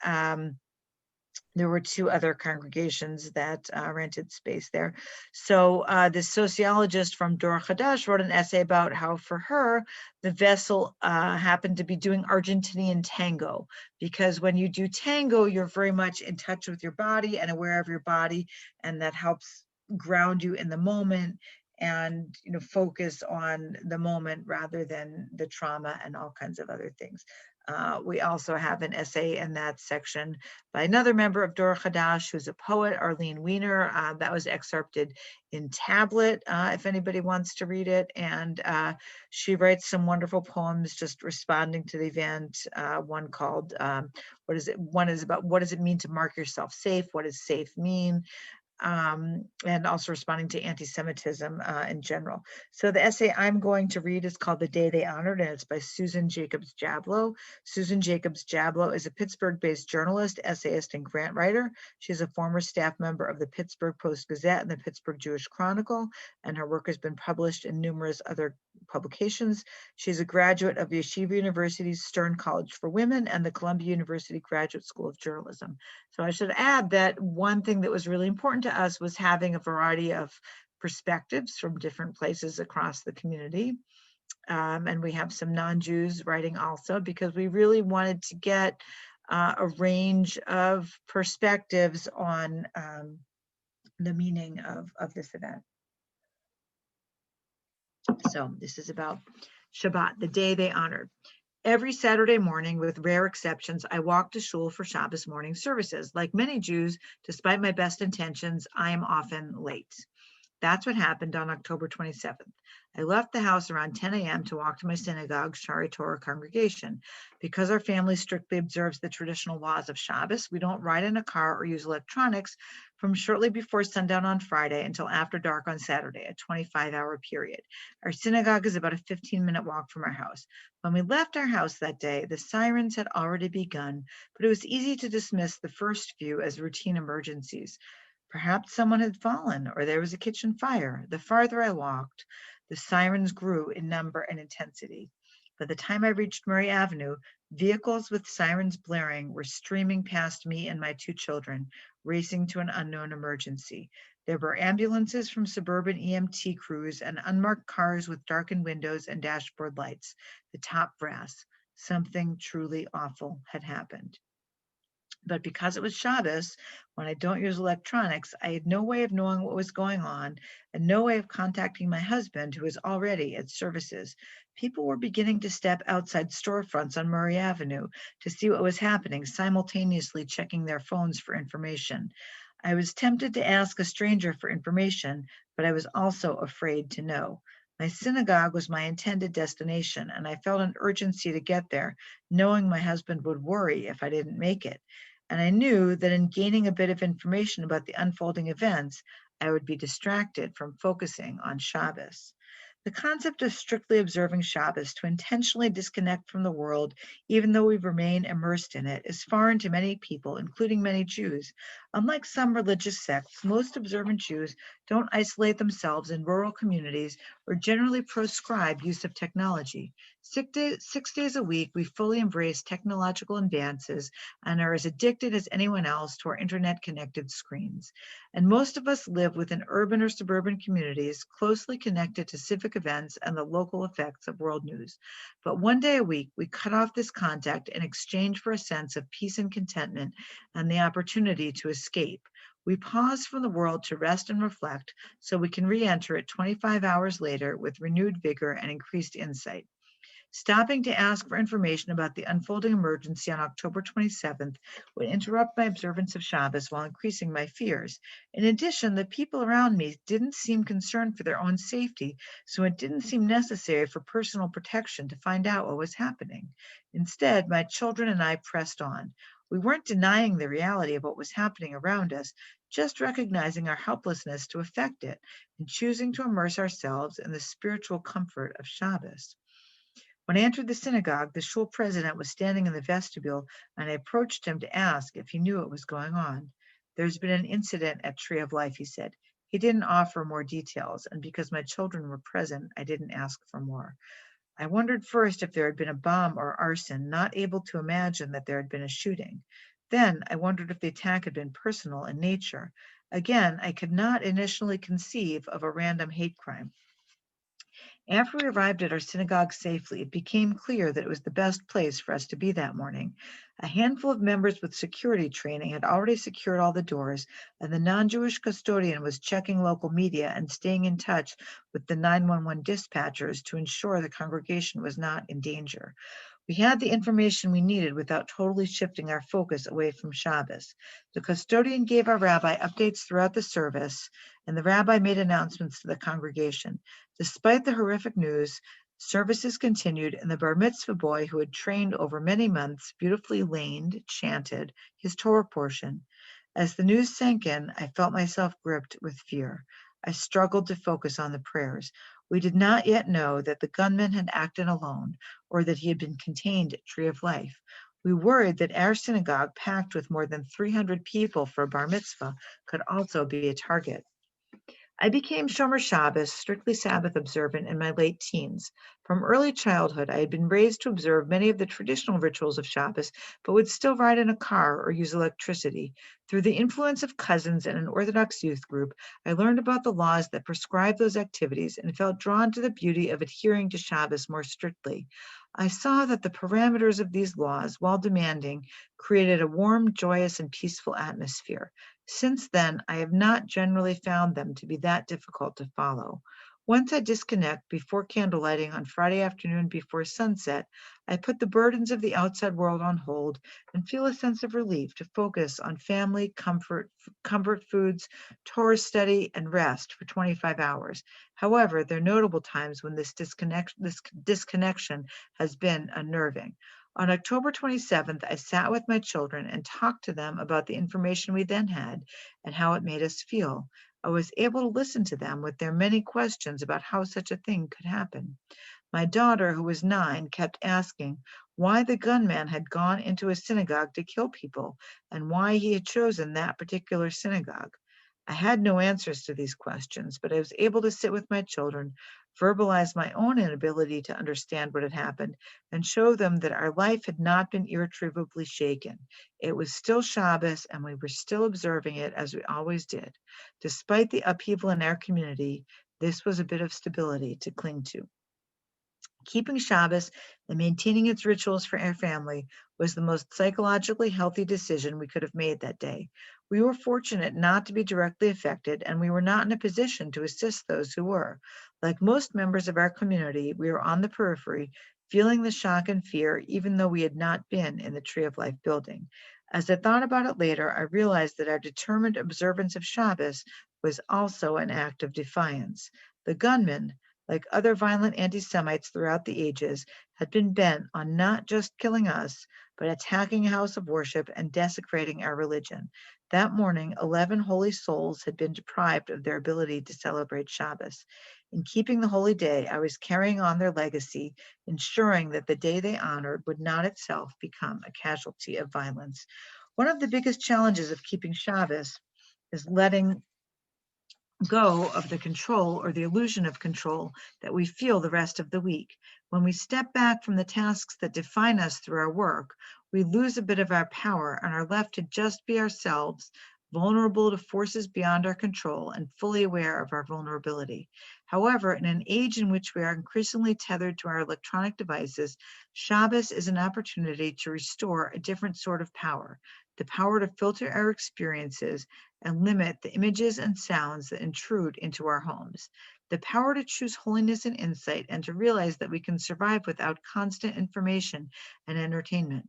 there were two other congregations that rented space there. So the sociologist from Dor Chadash wrote an essay about how, for her, the vessel happened to be doing Argentinian tango, because when you do tango, you're very much in touch with your body and aware of your body, and that helps ground you in the moment and focus on the moment rather than the trauma and all kinds of other things. We also have an essay in that section by another member of Dor Chadash, who's a poet, Arlene Weiner. That was excerpted in Tablet, if anybody wants to read it. And she writes some wonderful poems just responding to the event. One called, what is it? One is about, what does it mean to mark yourself safe? What does safe mean? And also responding to anti-Semitism in general. So the essay I'm going to read is called The Day They Honored, and it's by Susan Jacobs Jablow. Susan Jacobs Jablow is a Pittsburgh-based journalist, essayist, and grant writer. She's a former staff member of the Pittsburgh Post-Gazette and the Pittsburgh Jewish Chronicle, and her work has been published in numerous other publications. She's a graduate of Yeshiva University's Stern College for Women and the Columbia University Graduate School of Journalism. So I should add that one thing that was really important to us was having a variety of perspectives from different places across the community. And we have some non-Jews writing also, because we really wanted to get a range of perspectives on the meaning of this event. So this is about Shabbat, the day they honored. Every Saturday morning, with rare exceptions, I walk to shul for Shabbos morning services. Like many Jews, despite my best intentions, I am often late. That's what happened on October 27th. I left the house around 10 a.m. to walk to my synagogue, Shari Torah congregation. Because our family strictly observes the traditional laws of Shabbos, we don't ride in a car or use electronics from shortly before sundown on Friday until after dark on Saturday, a 25-hour period. Our synagogue is about a 15-minute walk from our house. When we left our house that day, the sirens had already begun, but it was easy to dismiss the first few as routine emergencies. Perhaps someone had fallen, or there was a kitchen fire. The farther I walked, the sirens grew in number and intensity. By the time I reached Murray Avenue, vehicles with sirens blaring were streaming past me and my two children, racing to an unknown emergency. There were ambulances from suburban EMT crews and unmarked cars with darkened windows and dashboard lights. The top brass. Something truly awful had happened. But because it was Shabbos, when I don't use electronics, I had no way of knowing what was going on and no way of contacting my husband, who was already at services. People were beginning to step outside storefronts on Murray Avenue to see what was happening, simultaneously checking their phones for information. I was tempted to ask a stranger for information, but I was also afraid to know. My synagogue was my intended destination, and I felt an urgency to get there, knowing my husband would worry if I didn't make it. And I knew that in gaining a bit of information about the unfolding events, I would be distracted from focusing on Shabbos. The concept of strictly observing Shabbos to intentionally disconnect from the world, even though we remain immersed in it, is foreign to many people, including many Jews. Unlike some religious sects, most observant Jews don't isolate themselves in rural communities or generally proscribe use of technology. 6 days a week, we fully embrace technological advances and are as addicted as anyone else to our internet-connected screens. And most of us live within urban or suburban communities closely connected to civic events and the local effects of world news. But one day a week, we cut off this contact in exchange for a sense of peace and contentment and the opportunity to escape. We pause from the world to rest and reflect so we can re-enter it 25 hours later with renewed vigor and increased insight. Stopping to ask for information about the unfolding emergency on October 27th would interrupt my observance of Shabbos while increasing my fears. In addition, the people around me didn't seem concerned for their own safety, so it didn't seem necessary for personal protection to find out what was happening. Instead, my children and I pressed on. We weren't denying the reality of what was happening around us, just recognizing our helplessness to affect it and choosing to immerse ourselves in the spiritual comfort of Shabbos. When I entered the synagogue, the shul president was standing in the vestibule, and I approached him to ask if he knew what was going on. There's been an incident at Tree of Life, he said. He didn't offer more details, and because my children were present, I didn't ask for more. I wondered first if there had been a bomb or arson, not able to imagine that there had been a shooting. Then I wondered if the attack had been personal in nature. Again, I could not initially conceive of a random hate crime. After we arrived at our synagogue safely, it became clear that it was the best place for us to be that morning. A handful of members with security training had already secured all the doors, and the non-Jewish custodian was checking local media and staying in touch with the 911 dispatchers to ensure the congregation was not in danger. We had the information we needed without totally shifting our focus away from Shabbos. The custodian gave our rabbi updates throughout the service, and the rabbi made announcements to the congregation. Despite the horrific news, services continued, and the bar mitzvah boy, who had trained over many months, beautifully laned, chanted his Torah portion. As the news sank in, I felt myself gripped with fear. I struggled to focus on the prayers. We did not yet know that the gunman had acted alone or that he had been contained at Tree of Life. We worried that our synagogue, packed with more than 300 people for a bar mitzvah, could also be a target. I became Shomer Shabbos, strictly Sabbath observant, in my late teens. From early childhood, I had been raised to observe many of the traditional rituals of Shabbos, but would still ride in a car or use electricity. Through the influence of cousins and an Orthodox youth group, I learned about the laws that prescribe those activities and felt drawn to the beauty of adhering to Shabbos more strictly. I saw that the parameters of these laws, while demanding, created a warm, joyous, and peaceful atmosphere. Since then, I have not generally found them to be that difficult to follow. Once I disconnect before candlelighting on Friday afternoon before sunset, I put the burdens of the outside world on hold and feel a sense of relief to focus on family, comfort foods, Torah study, and rest for 25 hours. However, there are notable times when this disconnection has been unnerving. On October 27th, I sat with my children and talked to them about the information we then had and how it made us feel. I was able to listen to them with their many questions about how such a thing could happen. My daughter, who was 9, kept asking why the gunman had gone into a synagogue to kill people and why he had chosen that particular synagogue. I had no answers to these questions, but I was able to sit with my children, verbalize my own inability to understand what had happened, and show them that our life had not been irretrievably shaken. It was still Shabbos, and we were still observing it as we always did. Despite the upheaval in our community, this was a bit of stability to cling to. Keeping Shabbos and maintaining its rituals for our family was the most psychologically healthy decision we could have made that day. We were fortunate not to be directly affected, and we were not in a position to assist those who were. Like most members of our community, we were on the periphery, feeling the shock and fear, even though we had not been in the Tree of Life building. As I thought about it later, I realized that our determined observance of Shabbos was also an act of defiance. The gunman, like other violent anti-Semites throughout the ages, had been bent on not just killing us, but attacking a house of worship and desecrating our religion. That morning, 11 holy souls had been deprived of their ability to celebrate Shabbos. In keeping the holy day, I was carrying on their legacy, ensuring that the day they honored would not itself become a casualty of violence. One of the biggest challenges of keeping Shabbos is letting go of the control or the illusion of control that we feel the rest of the week. When we step back from the tasks that define us through our work, we lose a bit of our power and are left to just be ourselves, vulnerable to forces beyond our control and fully aware of our vulnerability. However, in an age in which we are increasingly tethered to our electronic devices, Shabbos is an opportunity to restore a different sort of power, the power to filter our experiences and limit the images and sounds that intrude into our homes. The power to choose holiness and insight and to realize that we can survive without constant information and entertainment.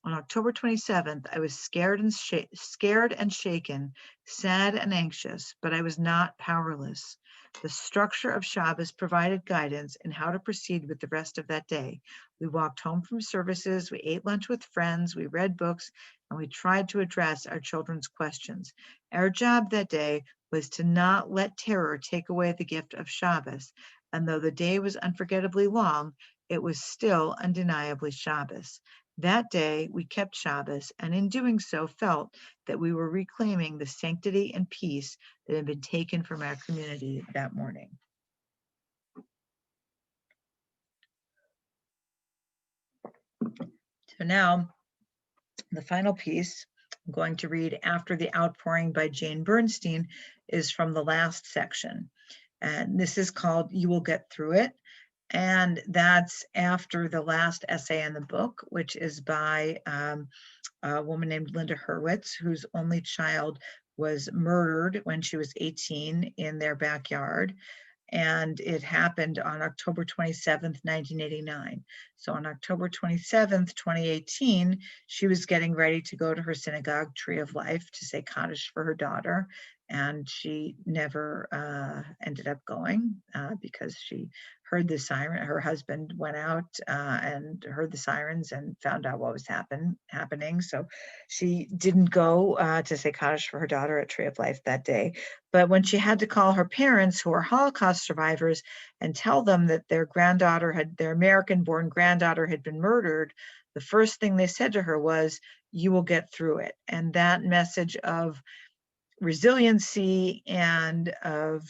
On October 27th, I was scared and shaken, sad and anxious, but I was not powerless. The structure of Shabbos provided guidance in how to proceed with the rest of that day. We walked home from services, we ate lunch with friends, we read books, and we tried to address our children's questions. Our job that day was to not let terror take away the gift of Shabbos. And though the day was unforgettably long, it was still undeniably Shabbos. That day, we kept Shabbos, and in doing so, felt that we were reclaiming the sanctity and peace that had been taken from our community that morning. So now, the final piece I'm going to read after the outpouring by Jane Bernstein is from the last section. And this is called You Will Get Through It. And that's after the last essay in the book, which is by a woman named Linda Hurwitz, whose only child was murdered when she was 18 in their backyard. And it happened on October 27th, 1989. So on October 27th, 2018, she was getting ready to go to her synagogue, Tree of Life, to say Kaddish for her daughter. And she never ended up going because she heard the siren. Her husband went out and heard the sirens and found out what was happening. So she didn't go to say Kaddish for her daughter at Tree of Life that day. But when she had to call her parents, who are Holocaust survivors, and tell them that their American-born granddaughter had been murdered, the first thing they said to her was, "You will get through it." And that message of resiliency and of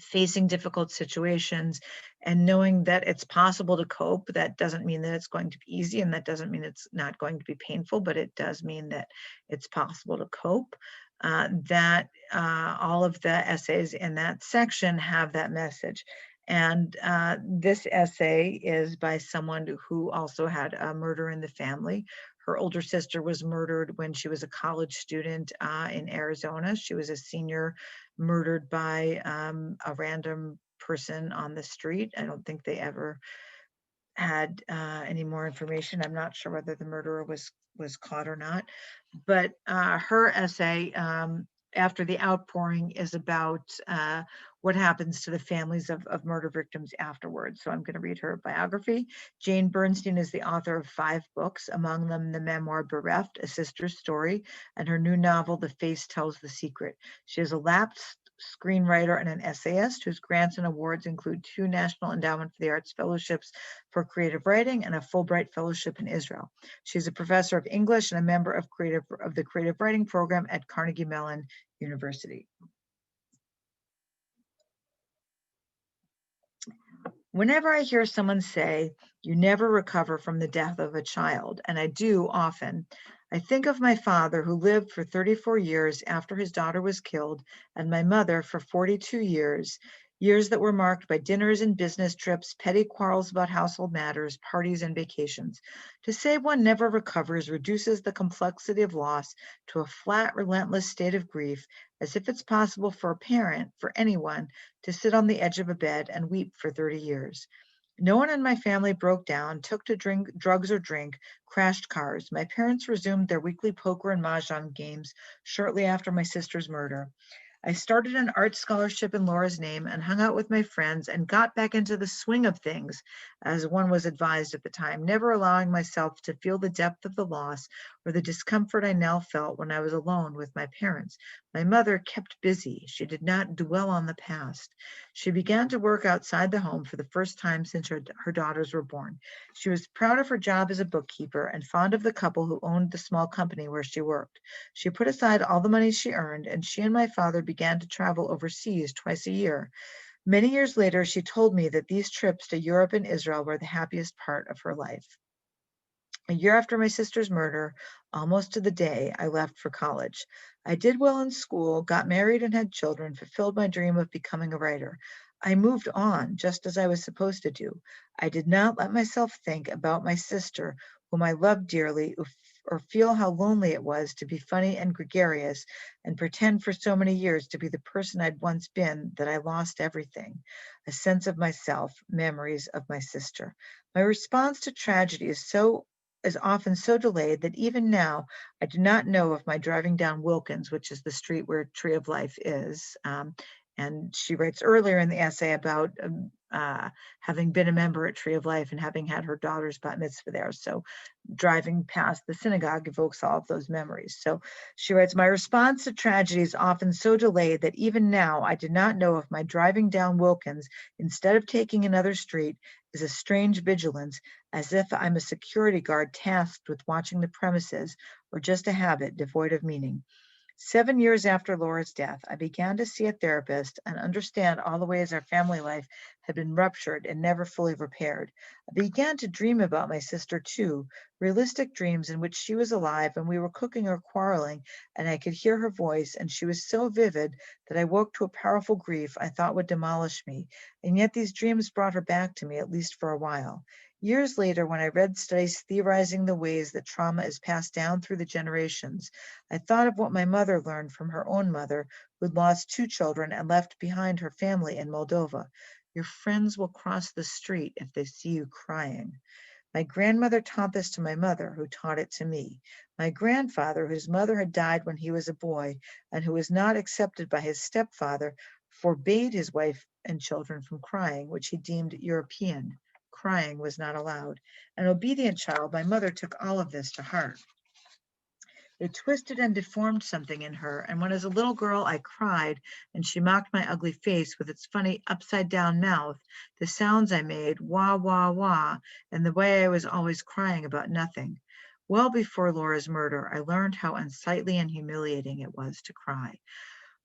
facing difficult situations and knowing that it's possible to cope. That doesn't mean that it's going to be easy, and that doesn't mean it's not going to be painful, but it does mean that it's possible to cope. All of the essays in that section have that message. And this essay is by someone who also had a murder in the family. Her older sister was murdered when she was a college student in Arizona. She was a senior, murdered by a random person on the street. I don't think they ever had any more information. I'm not sure whether the murderer was caught or not. But her essay, after the outpouring, is about what happens to the families of murder victims afterwards. So I'm going to read her biography. Jane Bernstein is the author of 5 books, among them the memoir Bereft, A Sister's Story, and her new novel, The Face Tells the Secret. She is a lapsed screenwriter and an essayist whose grants and awards include 2 National Endowment for the Arts Fellowships for Creative Writing and a Fulbright Fellowship in Israel. She's a professor of English and a member of the Creative Writing Program at Carnegie Mellon University. Whenever I hear someone say, "You never recover from the death of a child," and I do often, I think of my father, who lived for 34 years after his daughter was killed, and my mother for 42 years, years that were marked by dinners and business trips, petty quarrels about household matters, parties and vacations. To say one never recovers reduces the complexity of loss to a flat, relentless state of grief, as if it's possible for a parent, for anyone, to sit on the edge of a bed and weep for 30 years. No one in my family broke down, took to drugs or drink, crashed cars. My parents resumed their weekly poker and mahjong games shortly after my sister's murder. I started an art scholarship in Laura's name and hung out with my friends and got back into the swing of things, as one was advised at the time, never allowing myself to feel the depth of the loss or the discomfort I now felt when I was alone with my parents. My mother kept busy. She did not dwell on the past. She began to work outside the home for the first time since her daughters were born. She was proud of her job as a bookkeeper and fond of the couple who owned the small company where she worked. She put aside all the money she earned, and she and my father began to travel overseas twice a year. Many years later, she told me that these trips to Europe and Israel were the happiest part of her life. A year after my sister's murder, almost to the day, I left for college. I did well in school, got married and had children, fulfilled my dream of becoming a writer. I moved on, just as I was supposed to do. I did not let myself think about my sister, whom I loved dearly, or feel how lonely it was to be funny and gregarious and pretend for so many years to be the person I'd once been that I lost everything, a sense of myself, memories of my sister. My response to tragedy is often so delayed that even now I do not know if my driving down Wilkins, which is the street where Tree of Life is, And she writes earlier in the essay about having been a member at Tree of Life and having had her daughter's bat mitzvah there. So driving past the synagogue evokes all of those memories. So she writes, my response to tragedy is often so delayed that even now I did not know if my driving down Wilkins instead of taking another street is a strange vigilance, as if I'm a security guard tasked with watching the premises, or just a habit devoid of meaning. 7 years after Laura's death, I began to see a therapist and understand all the ways our family life had been ruptured and never fully repaired. I began to dream about my sister too, realistic dreams in which she was alive and we were cooking or quarreling, and I could hear her voice, and she was so vivid that I woke to a powerful grief I thought would demolish me. And yet these dreams brought her back to me, at least for a while. Years later, when I read studies theorizing the ways that trauma is passed down through the generations, I thought of what my mother learned from her own mother, who'd lost 2 children and left behind her family in Moldova. Your friends will cross the street if they see you crying. My grandmother taught this to my mother, who taught it to me. My grandfather, whose mother had died when he was a boy and who was not accepted by his stepfather, forbade his wife and children from crying, which he deemed European. Crying was not allowed. An obedient child, my mother took all of this to heart. It twisted and deformed something in her, and when as a little girl I cried and she mocked my ugly face with its funny upside down mouth, the sounds I made, wah, wah, wah, and the way I was always crying about nothing. Well before Laura's murder, I learned how unsightly and humiliating it was to cry.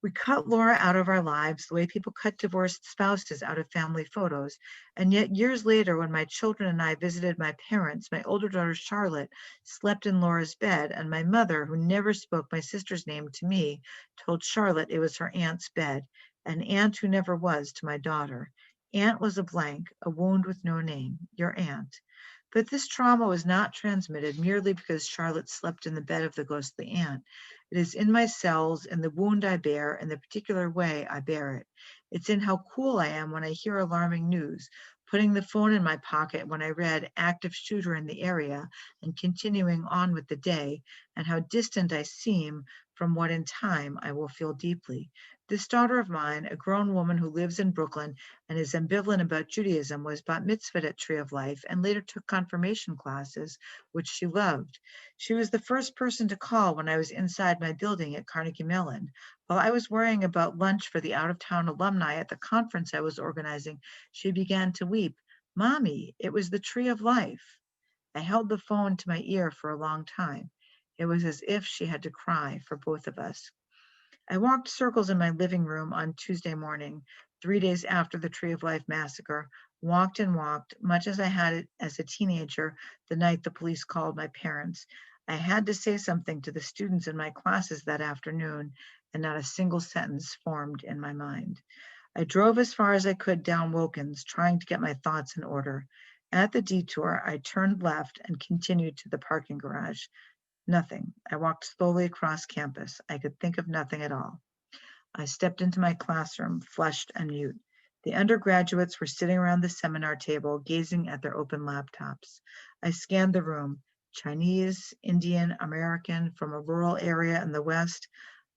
We cut Laura out of our lives the way people cut divorced spouses out of family photos. And yet years later, when my children and I visited my parents, my older daughter Charlotte slept in Laura's bed, and my mother, who never spoke my sister's name to me, told Charlotte it was her aunt's bed, an aunt who never was to my daughter. Aunt was a blank, a wound with no name, your aunt. But this trauma was not transmitted merely because Charlotte slept in the bed of the ghostly aunt. It is in my cells, in the wound I bear, in the particular way I bear it. It's in how cool I am when I hear alarming news, putting the phone in my pocket when I read active shooter in the area and continuing on with the day, and how distant I seem from what in time I will feel deeply. This daughter of mine, a grown woman who lives in Brooklyn and is ambivalent about Judaism, was bat mitzvahed at Tree of Life and later took confirmation classes, which she loved. She was the first person to call when I was inside my building at Carnegie Mellon. While I was worrying about lunch for the out-of-town alumni at the conference I was organizing, she began to weep. Mommy, it was the Tree of Life. I held the phone to my ear for a long time. It was as if she had to cry for both of us. I walked circles in my living room on Tuesday morning, 3 days after the Tree of Life massacre, walked and walked, much as I had it as a teenager the night the police called my parents. I had to say something to the students in my classes that afternoon, and not a single sentence formed in my mind. I drove as far as I could down Wilkins, trying to get my thoughts in order. At the detour, I turned left and continued to the parking garage. Nothing. I walked slowly across campus. I could think of nothing at all. I stepped into my classroom, flushed and mute. The undergraduates were sitting around the seminar table, gazing at their open laptops. I scanned the room. Chinese, Indian, American, from a rural area in the West.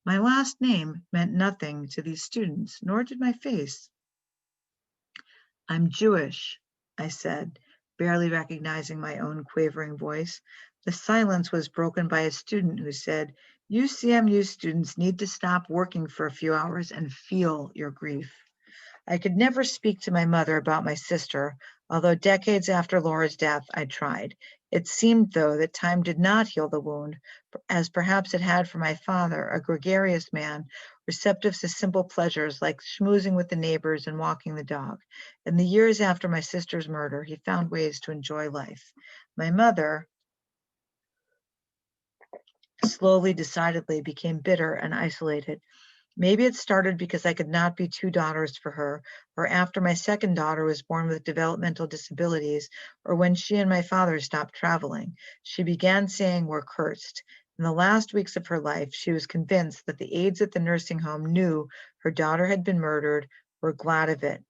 My last name meant nothing to these students, nor did my face. I'm Jewish, I said, barely recognizing my own quavering voice. The silence was broken by a student who said, UCMU students need to stop working for a few hours and feel your grief. I could never speak to my mother about my sister, although decades after Laura's death, I tried. It seemed, though, that time did not heal the wound, as perhaps it had for my father, a gregarious man, receptive to simple pleasures like schmoozing with the neighbors and walking the dog. In the years after my sister's murder, he found ways to enjoy life. My mother, slowly, decidedly, became bitter and isolated. Maybe it started because I could not be 2 daughters for her, or after my second daughter was born with developmental disabilities, or when she and my father stopped traveling. She began saying we're cursed. In the last weeks of her life, she was convinced that the aides at the nursing home knew her daughter had been murdered, were glad of it,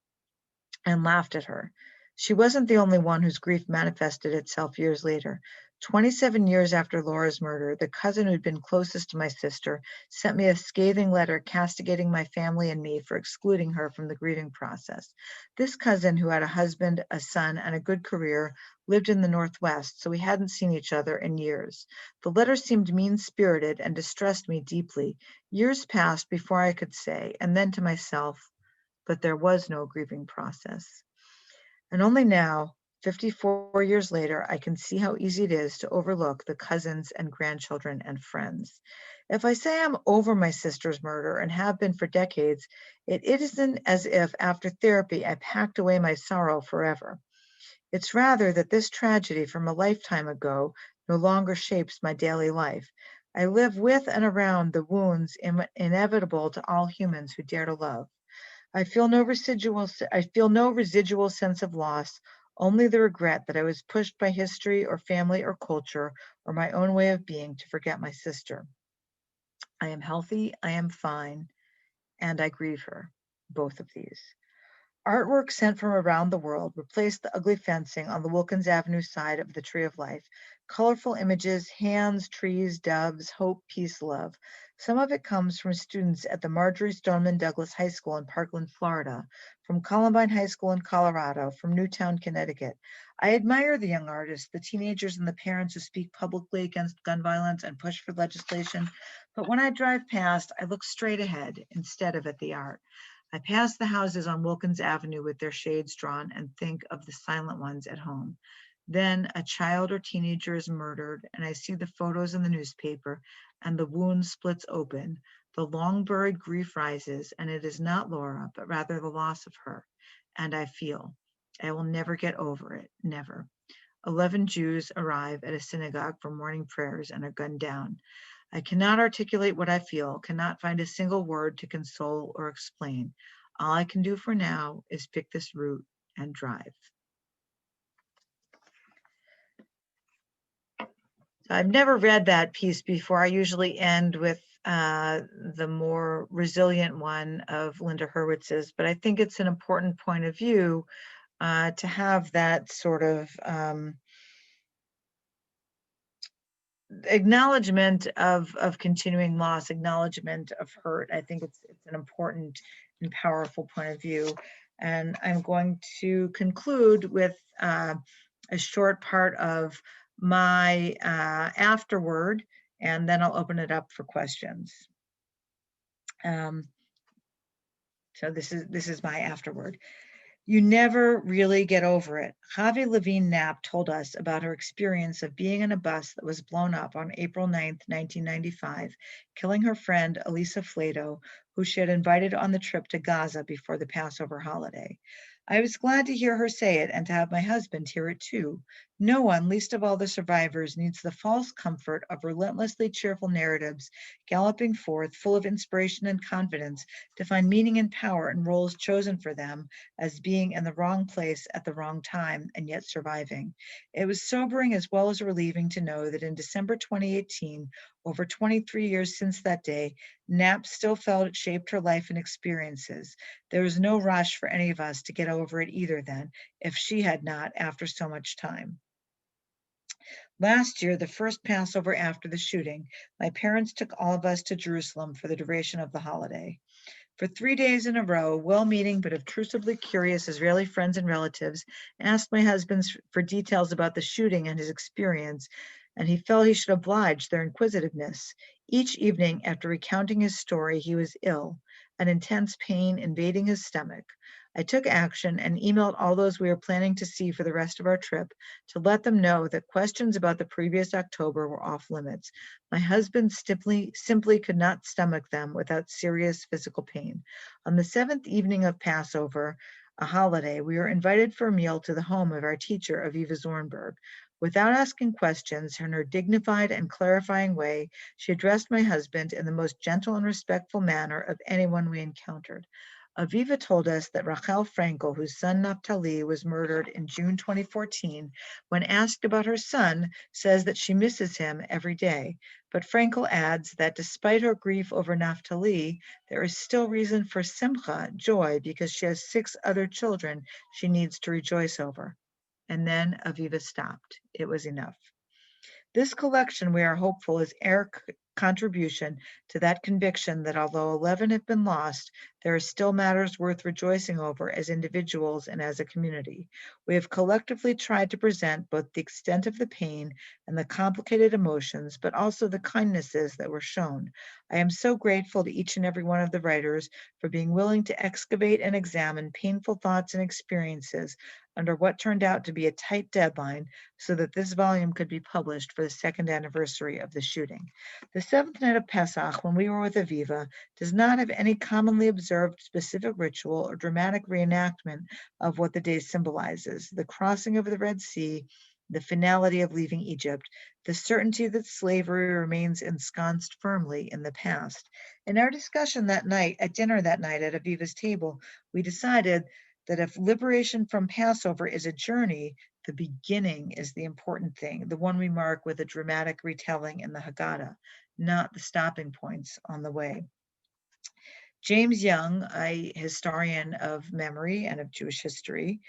and laughed at her. She wasn't the only one whose grief manifested itself years later. 27 years after Laura's murder, the cousin who'd been closest to my sister sent me a scathing letter castigating my family and me for excluding her from the grieving process. This cousin, who had a husband, a son, and a good career, lived in the Northwest, so we hadn't seen each other in years. The letter seemed mean-spirited and distressed me deeply. Years passed before I could say, and then to myself, but there was no grieving process. And only now, 54 years later, I can see how easy it is to overlook the cousins and grandchildren and friends. If I say I'm over my sister's murder and have been for decades, it isn't as if after therapy I packed away my sorrow forever. It's rather that this tragedy from a lifetime ago no longer shapes my daily life. I live with and around the wounds inevitable to all humans who dare to love. I feel no residual sense of loss, only the regret that I was pushed by history or family or culture or my own way of being to forget my sister. I am healthy, I am fine, and I grieve her, both of these. Artwork sent from around the world replaced the ugly fencing on the Wilkins Avenue side of the Tree of Life. Colorful images, hands, trees, doves, hope, peace, love. Some of it comes from students at the Marjorie Stoneman Douglas High School in Parkland, Florida, from Columbine High School in Colorado, from Newtown, Connecticut. I admire the young artists, the teenagers and the parents who speak publicly against gun violence and push for legislation. But when I drive past, I look straight ahead instead of at the art. I pass the houses on Wilkins Avenue with their shades drawn and think of the silent ones at home. Then a child or teenager is murdered, and I see the photos in the newspaper, and the wound splits open. The long buried grief rises, and it is not Laura, but rather the loss of her. And I feel I will never get over it, never. 11 Jews arrive at a synagogue for morning prayers and are gunned down. I cannot articulate what I feel, cannot find a single word to console or explain. All I can do for now is pick this route and drive. So I've never read that piece before. I usually end with the more resilient one of Linda Hurwitz's, but I think it's an important point of view to have that sort of acknowledgement of continuing loss, acknowledgement of hurt. I think it's an important and powerful point of view. And I'm going to conclude with a short part of my afterword, and then I'll open it up for questions. So this is my afterword. You never really get over it. Javi Levine Knapp told us about her experience of being in a bus that was blown up on April 9th, 1995, killing her friend Elisa Flato, who she had invited on the trip to Gaza before the Passover holiday. I was glad to hear her say it and to have my husband hear it too. No one, least of all the survivors, needs the false comfort of relentlessly cheerful narratives galloping forth, full of inspiration and confidence, to find meaning and power in roles chosen for them as being in the wrong place at the wrong time and yet surviving. It was sobering as well as relieving to know that in December 2018, over 23 years since that day, Knapp still felt it shaped her life and experiences. There was no rush for any of us to get over it either then, if she had not after so much time. Last year, the first Passover after the shooting, my parents took all of us to Jerusalem for the duration of the holiday. For 3 days in a row, well-meaning but obtrusively curious Israeli friends and relatives asked my husband for details about the shooting and his experience, and he felt he should oblige their inquisitiveness. Each evening, after recounting his story, he was ill, an intense pain invading his stomach. I took action and emailed all those we were planning to see for the rest of our trip to let them know that questions about the previous October were off limits. My husband simply could not stomach them without serious physical pain. On the 7th evening of Passover, a holiday, we were invited for a meal to the home of our teacher, Aviva Zornberg. Without asking questions, in her dignified and clarifying way, she addressed my husband in the most gentle and respectful manner of anyone we encountered. Aviva told us that Rachel Frankel, whose son Naftali was murdered in June 2014, when asked about her son, says that she misses him every day. But Frankel adds that despite her grief over Naftali, there is still reason for simcha, joy, because she has 6 other children she needs to rejoice over. And then Aviva stopped. It was enough. This collection, we are hopeful, is our contribution to that conviction that although 11 have been lost, there are still matters worth rejoicing over as individuals and as a community. We have collectively tried to present both the extent of the pain and the complicated emotions, but also the kindnesses that were shown. I am so grateful to each and every one of the writers for being willing to excavate and examine painful thoughts and experiences under what turned out to be a tight deadline so that this volume could be published for the second anniversary of the shooting. The seventh night of Pesach, when we were with Aviva, does not have any commonly observed specific ritual or dramatic reenactment of what the day symbolizes: the crossing of the Red Sea, the finality of leaving Egypt, the certainty that slavery remains ensconced firmly in the past. In our discussion that night, at dinner that night at Aviva's table, we decided that if liberation from Passover is a journey, the beginning is the important thing, the one we mark with a dramatic retelling in the Haggadah, not the stopping points on the way. James Young, a historian of memory and of Jewish history,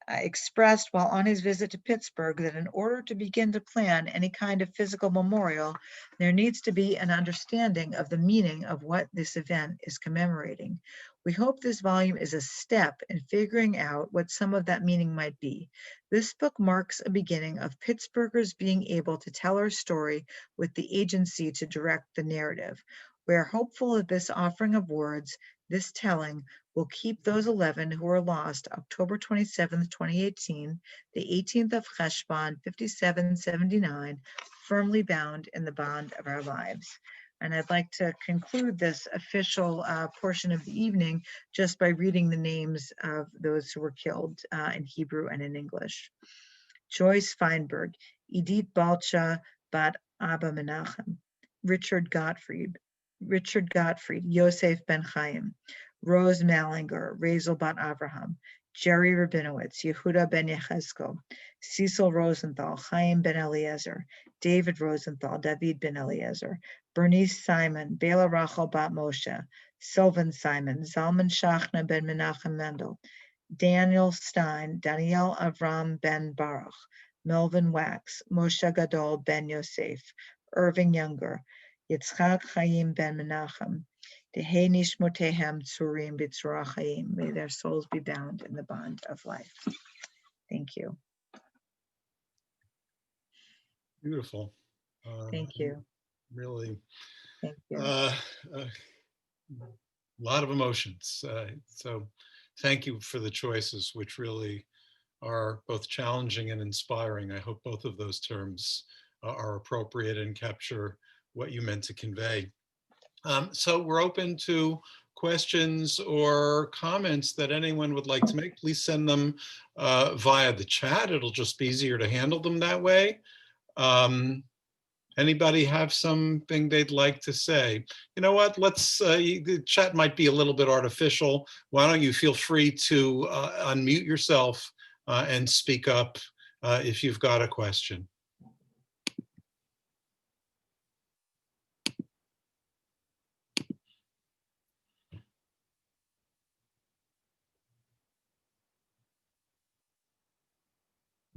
expressed while on his visit to Pittsburgh that in order to begin to plan any kind of physical memorial, there needs to be an understanding of the meaning of what this event is commemorating. We hope this volume is a step in figuring out what some of that meaning might be. This book marks a beginning of Pittsburghers being able to tell our story with the agency to direct the narrative. We are hopeful that this offering of words, this telling, will keep those 11 who were lost October 27th, 2018, the 18th of Cheshvan, 5779, firmly bound in the bond of our lives. And I'd like to conclude this official portion of the evening just by reading the names of those who were killed in Hebrew and in English. Joyce Feinberg, Edith Balcha Bat Abba Menachem, Richard Gottfried, Yosef Ben Chaim, Rose Malinger, Razel Bat Avraham, Jerry Rabinowitz, Yehuda Ben Yechezkel, Cecil Rosenthal, Chaim Ben Eliezer, David Rosenthal, David Ben Eliezer, Bernice Simon, Bela Rachel Bat Moshe, Sylvan Simon, Zalman Shachna Ben Menachem Mendel, Daniel Stein, Daniel Avram Ben Baruch, Melvin Wax, Moshe Gadol Ben Yosef, Irving Younger, Yitzchak Chaim Ben Menachem, Tehei Nishmotehem Tzurim B'Tzura Chaim. May their souls be bound in the bond of life. Thank you. Beautiful. Thank you. Really, Thank you. a lot of emotions. So thank you for the choices, which really are both challenging and inspiring. I hope both of those terms are appropriate and capture what you meant to convey. So we're open to questions or comments that anyone would like to make. Please send them via the chat. It'll just be easier to handle them that way. Anybody have something they'd like to say? You know what, let's, the chat might be a little bit artificial. Why don't you feel free to unmute yourself and speak up if you've got a question.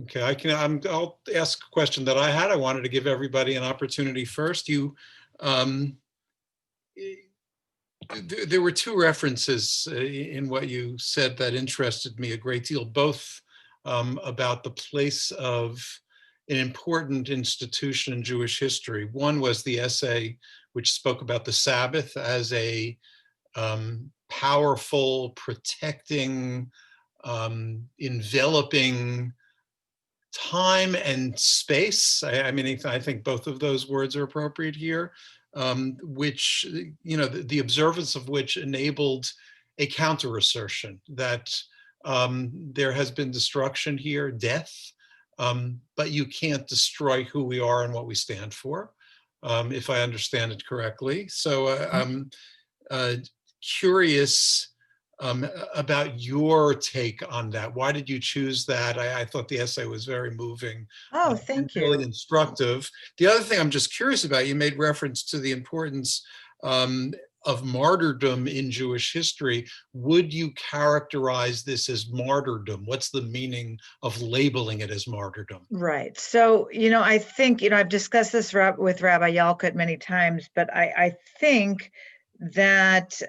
Okay, I'll ask a question that I had. I wanted to give everybody an opportunity first. There were two references in what you said that interested me a great deal, both about the place of an important institution in Jewish history. One was the essay which spoke about the Sabbath as a powerful, protecting, enveloping time and space. I mean, I think both of those words are appropriate here, which, you know, the observance of which enabled a counter assertion that there has been destruction here, death, but you can't destroy who we are and what we stand for, if I understand it correctly. So I'm curious about your take on that. Why did you choose that? I thought the essay was very moving. Oh, And thank really you. instructive. The other thing I'm just curious about, you made reference to the importance of martyrdom in Jewish history. Would you characterize this as martyrdom? What's the meaning of labeling it as martyrdom? Right. So, I think, I've discussed this with Rabbi Yalcott many times, but I think that,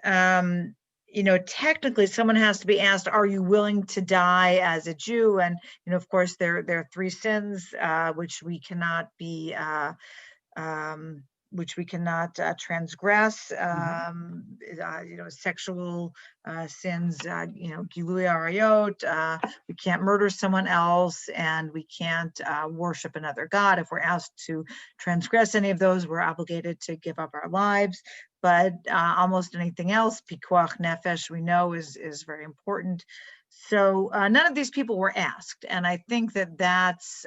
technically someone has to be asked, are you willing to die as a Jew? And, of course, there are three sins, which we cannot be, transgress, sexual sins, gilui arayot, we can't murder someone else, and we can't worship another god. If we're asked to transgress any of those, we're obligated to give up our lives. But almost anything else, pikuach nefesh, we know is very important. So none of these people were asked, and I think that that's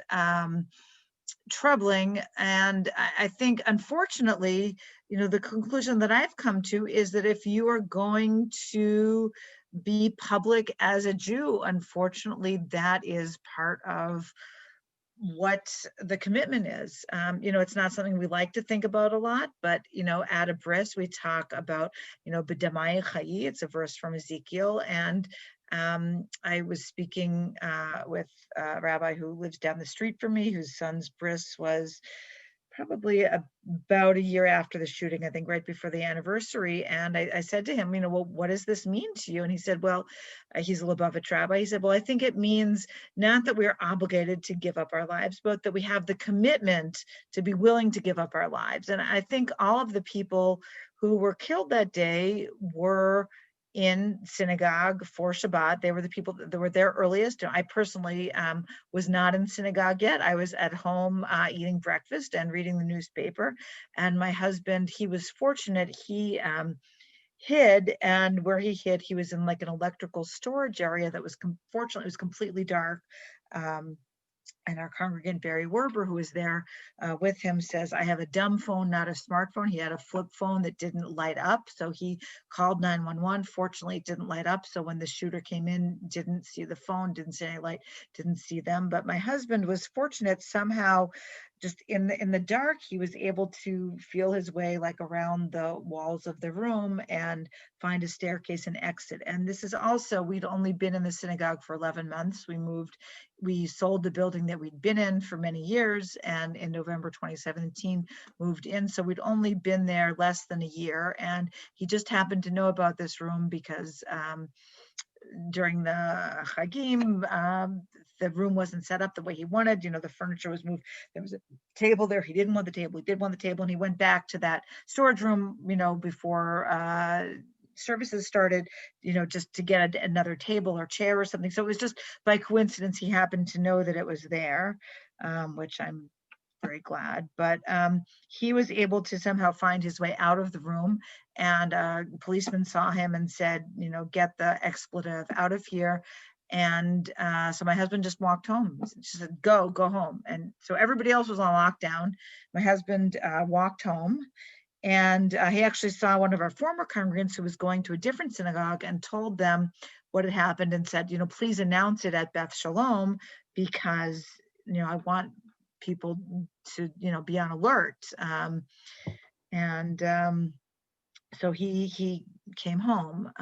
troubling. And I think, unfortunately, the conclusion that I've come to is that if you are going to be public as a Jew, unfortunately, that is part of what the commitment is. It's not something we like to think about a lot, but, at a bris, we talk about, b'damai chayi, it's a verse from Ezekiel. And I was speaking with a rabbi who lives down the street from me, whose son's bris was probably about a year after the shooting, I think right before the anniversary. And I said to him, well, what does this mean to you? And he said, well, he's a Lubavitch rabbi. He said, well, I think it means not that we're obligated to give up our lives, but that we have the commitment to be willing to give up our lives. And I think all of the people who were killed that day were in synagogue for Shabbat. They were the people that were there earliest. I personally was not in synagogue yet. I was at home eating breakfast and reading the newspaper. And my husband, he was fortunate. He hid, and where he hid, he was in like an electrical storage area that was, fortunately, it was completely dark. And our congregant, Barry Werber, who was there with him, says, I have a dumb phone, not a smartphone. He had a flip phone that didn't light up. So he called 911. Fortunately, it didn't light up. So when the shooter came in, didn't see the phone, didn't see any light, didn't see them. But my husband was fortunate somehow. Just in the dark, he was able to feel his way like around the walls of the room and find a staircase and exit. And this is also, we'd only been in the synagogue for 11 months. We sold the building that we'd been in for many years, and in November 2017 moved in. So we'd only been there less than a year. And he just happened to know about this room because during the Chagim, the room wasn't set up the way he wanted. The furniture was moved. There was a table there. He didn't want the table. He did want the table. And he went back to that storage room, before services started, just to get another table or chair or something. So it was just by coincidence he happened to know that it was there, which I'm very glad. But he was able to somehow find his way out of the room, and a policeman saw him and said, get the expletive out of here. And so my husband just walked home. He said, go home. And so everybody else was on lockdown. My husband walked home. And he actually saw one of our former congregants who was going to a different synagogue and told them what had happened and said, please announce it at Beth Shalom, because, I want people to, be on alert. So he came home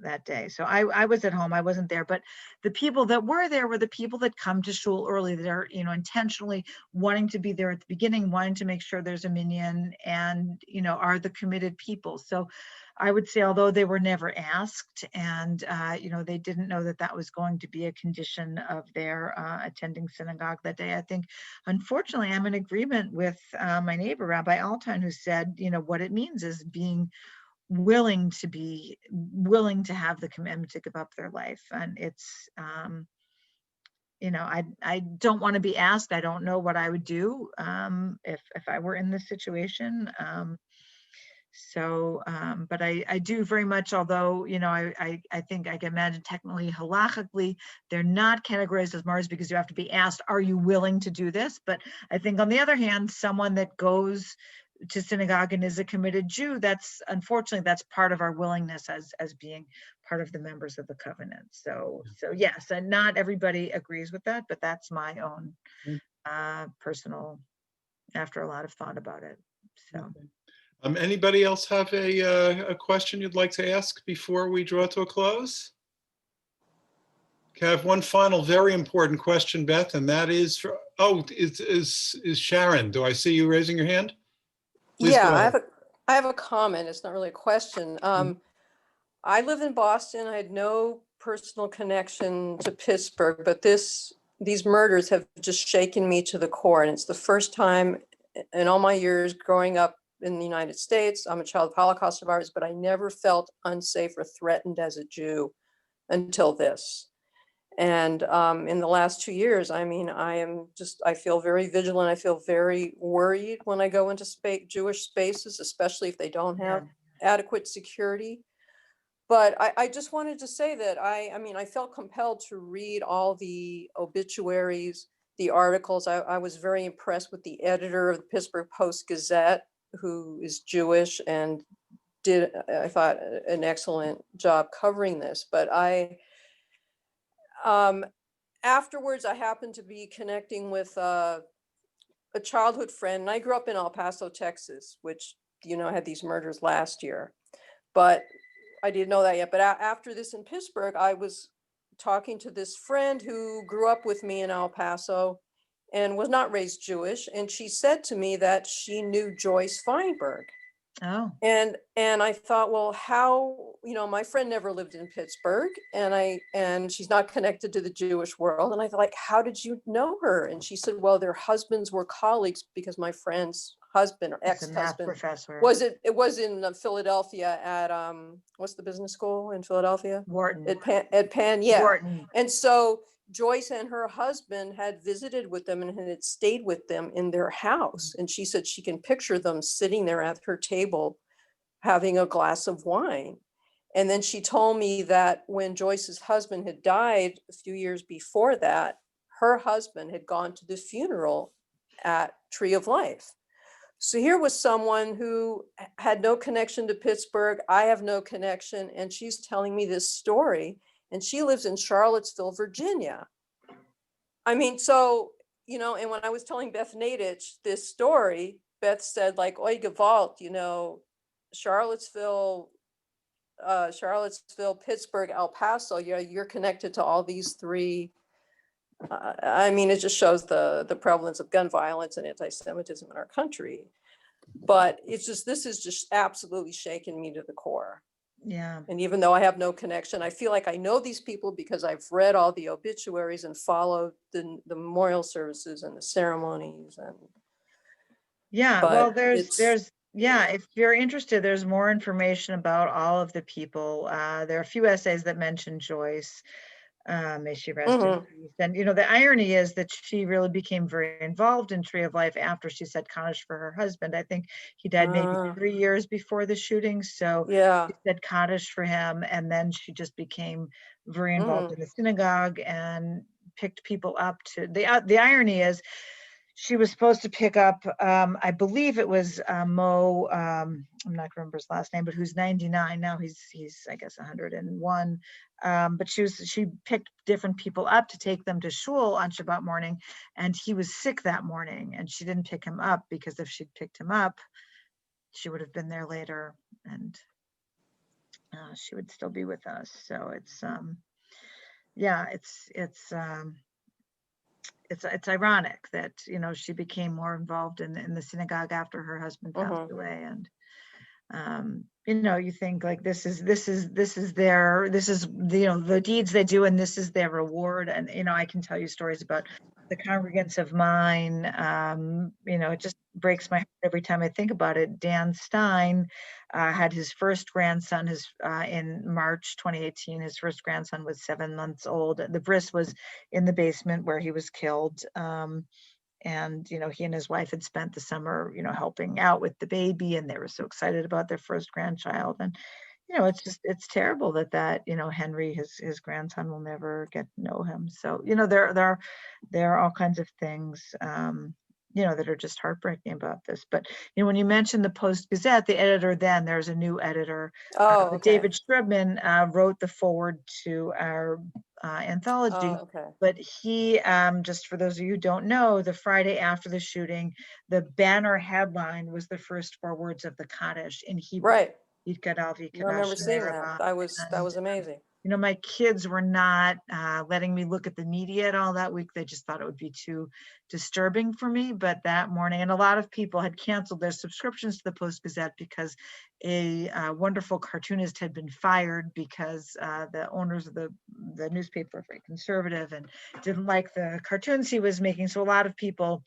that day. So I was at home. I wasn't there, but the people that were there were the people that come to shul early, that are, intentionally wanting to be there at the beginning, wanting to make sure there's a minyan, and, are the committed people. So I would say, although they were never asked, and, they didn't know that that was going to be a condition of their attending synagogue that day. I think, unfortunately, I'm in agreement with my neighbor, Rabbi Alton, who said, what it means is being willing to have the commitment to give up their life. And it's, I don't want to be asked. I don't know what I would do if I were in this situation. But I do very much, although, I think I can imagine technically, halachically, they're not categorized as martyrs because you have to be asked, are you willing to do this? But I think, on the other hand, someone that goes to synagogue and is a committed Jew, unfortunately, that's part of our willingness as being part of the members of the covenant. So yes, and not everybody agrees with that, but that's my own personal, after a lot of thought about it. So. Anybody else have a question you'd like to ask before we draw to a close? Okay, I have one final very important question, Beth, and that is for, is Sharon. Do I see you raising your hand? Please Yeah, go ahead. I have a comment. It's not really a question. I live in Boston. I had no personal connection to Pittsburgh, but these murders have just shaken me to the core. And it's the first time in all my years growing up in the United States. I'm a child of Holocaust survivors, but I never felt unsafe or threatened as a Jew until this. And in the last 2 years, I mean, I feel very vigilant. I feel very worried when I go into Jewish spaces, especially if they don't have adequate security. But I just wanted to say that I mean, I felt compelled to read all the obituaries, the articles. I was very impressed with the editor of the Pittsburgh Post-Gazette, who is Jewish and did, I thought, an excellent job covering this. But afterwards, I happened to be connecting with a childhood friend. And I grew up in El Paso, Texas, which, had these murders last year. But I didn't know that yet. But after this in Pittsburgh, I was talking to this friend who grew up with me in El Paso and was not raised Jewish. And she said to me that she knew Joyce Feinberg. Oh. And I thought, well, how, my friend never lived in Pittsburgh and she's not connected to the Jewish world. And I thought, like, how did you know her? And she said, well, their husbands were colleagues because my friend's husband or ex-husband professor. it was in Philadelphia at, what's the business school in Philadelphia? Wharton. At Penn, yeah. Wharton. And so Joyce and her husband had visited with them and had stayed with them in their house. And she said she can picture them sitting there at her table having a glass of wine. And then she told me that when Joyce's husband had died a few years before that, her husband had gone to the funeral at Tree of Life. So here was someone who had no connection to Pittsburgh. I have no connection. And she's telling me this story. And she lives in Charlottesville, Virginia. I mean, so, and when I was telling Beth Nadich this story, Beth said, like, oi gewalt, Charlottesville, Pittsburgh, El Paso, you're connected to all these three. I mean, it just shows the prevalence of gun violence and anti-Semitism in our country. But this is just absolutely shaken me to the core. Yeah. And even though I have no connection, I feel like I know these people because I've read all the obituaries and followed the memorial services and the ceremonies. And yeah, well, there's if you're interested, there's more information about all of the people. There are a few essays that mention Joyce. May she rest in peace. And the irony is that she really became very involved in Tree of Life after she said Kaddish for her husband. I think he died maybe 3 years before the shooting. So she said Kaddish for him, and then she just became very involved in the synagogue and picked people up to the irony is she was supposed to pick up, I believe it was Mo, I'm not gonna remember his last name, but who's 99 now. He's I guess 101. But she picked different people up to take them to shul on Shabbat morning, and he was sick that morning, and she didn't pick him up because if she'd picked him up, she would have been there later, and she would still be with us. So it's it's ironic that she became more involved in the synagogue after her husband passed away. And you think like this is the deeds they do, and this is their reward. And I can tell you stories about the congregants of mine. It just breaks my heart every time I think about it. Dan Stein had his first grandson in March 2018. His first grandson was 7 months old. The bris was in the basement where he was killed. And he and his wife had spent the summer helping out with the baby, and they were so excited about their first grandchild. And it's terrible that Henry, his grandson, will never get to know him. So there are all kinds of things that are just heartbreaking about this. But when you mentioned the Post-Gazette, the editor, then there's a new editor. David Strubman wrote the foreword to our anthology. Oh, okay. But he, just for those of you who don't know, the Friday after the shooting, the banner headline was the first 4 words of the Kaddish in Hebrew. Right. Yitkadal I remember v'yikadash seeing that. Rabbi. That was amazing. You know, my kids were not letting me look at the media at all that week. They just thought it would be too disturbing for me. But that morning, and a lot of people had canceled their subscriptions to the Post-Gazette because a wonderful cartoonist had been fired because the owners of the newspaper were very conservative and didn't like the cartoons he was making. So a lot of people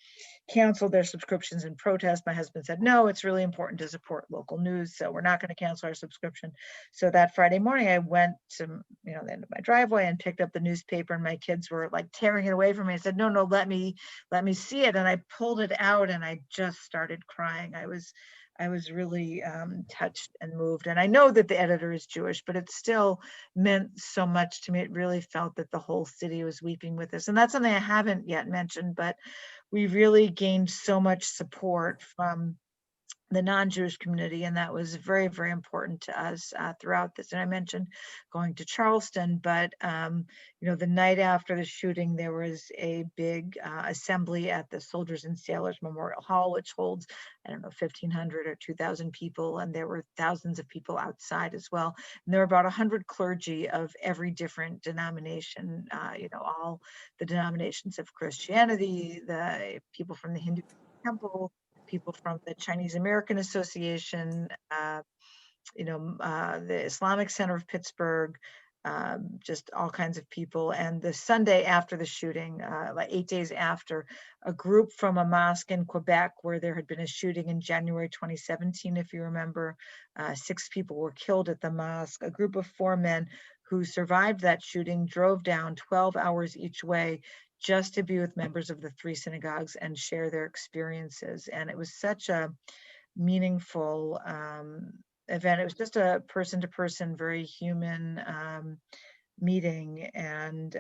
canceled their subscriptions in protest. My husband said, no, it's really important to support local news, so we're not going to cancel our subscription. So that Friday morning, I went to the end of my driveway and picked up the newspaper, and my kids were like tearing it away from me. I said, no, let me see it. And I pulled it out and I just started crying. I was really touched and moved. And I know that the editor is Jewish, but it still meant so much to me. It really felt that the whole city was weeping with us. And that's something I haven't yet mentioned, but we really gained so much support from the non-Jewish community, and that was very, very important to us throughout this. And I mentioned going to Charleston, but the night after the shooting, there was a big assembly at the Soldiers and Sailors Memorial Hall, which holds, 1,500 or 2,000 people, and there were thousands of people outside as well. And there were about 100 clergy of every different denomination, all the denominations of Christianity, the people from the Hindu temple, people from the Chinese American Association, the Islamic Center of Pittsburgh, just all kinds of people. And the Sunday after the shooting, like 8 days after, a group from a mosque in Quebec where there had been a shooting in January 2017, if you remember, 6 people were killed at the mosque. A group of 4 men who survived that shooting drove down 12 hours each way just to be with members of the 3 synagogues and share their experiences. And it was such a meaningful event. It was just a person-to-person, very human meeting. And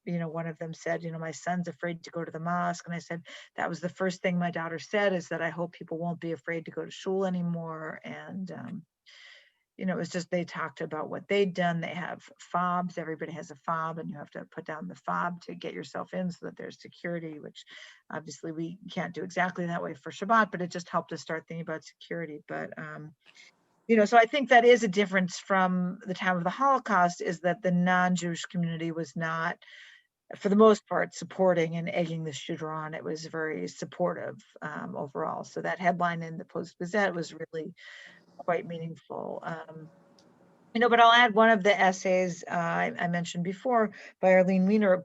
one of them said, my son's afraid to go to the mosque. And I said, that was the first thing my daughter said, is that I hope people won't be afraid to go to shul anymore. And it was just, they talked about what they'd done. They have fobs. Everybody has a fob, and you have to put down the fob to get yourself in so that there's security, which obviously we can't do exactly that way for Shabbat, but it just helped us start thinking about security. But, so I think that is a difference from the time of the Holocaust, is that the non-Jewish community was not, for the most part, supporting and egging the shooter on. It was very supportive overall. So that headline in the Post-Gazette was really quite meaningful. But I'll add one of the essays I mentioned before by Arlene Wiener,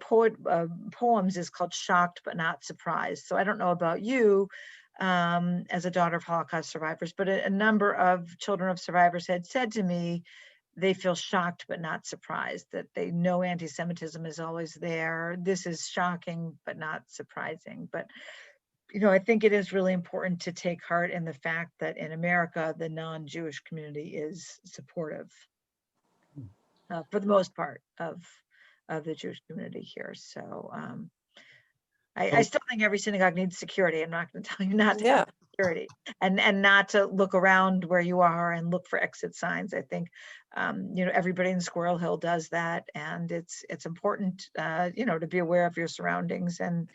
poems, is called Shocked But Not Surprised. So I don't know about you as a daughter of Holocaust survivors, but a number of children of survivors had said to me they feel shocked but not surprised, that they know anti-Semitism is always there. This is shocking but not surprising. But I think it is really important to take heart in the fact that in America, the non-Jewish community is supportive for the most part of the Jewish community here. So I still think every synagogue needs security. I'm not going to tell you not to have security, and not to look around where you are and look for exit signs. I think everybody in Squirrel Hill does that, and it's important to be aware of your surroundings and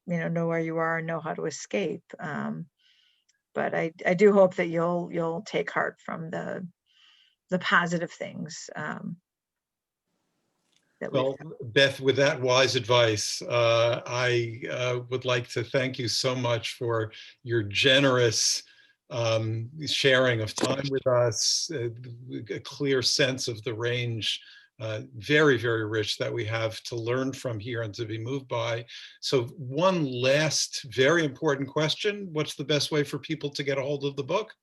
know where you are and know how to escape. But I do hope that you'll take heart from the positive things. Well, Beth, with that wise advice, I would like to thank you so much for your generous sharing of time with us, a clear sense of the range, very, very rich, that we have to learn from here and to be moved by. So one last very important question: what's the best way for people to get a hold of the book?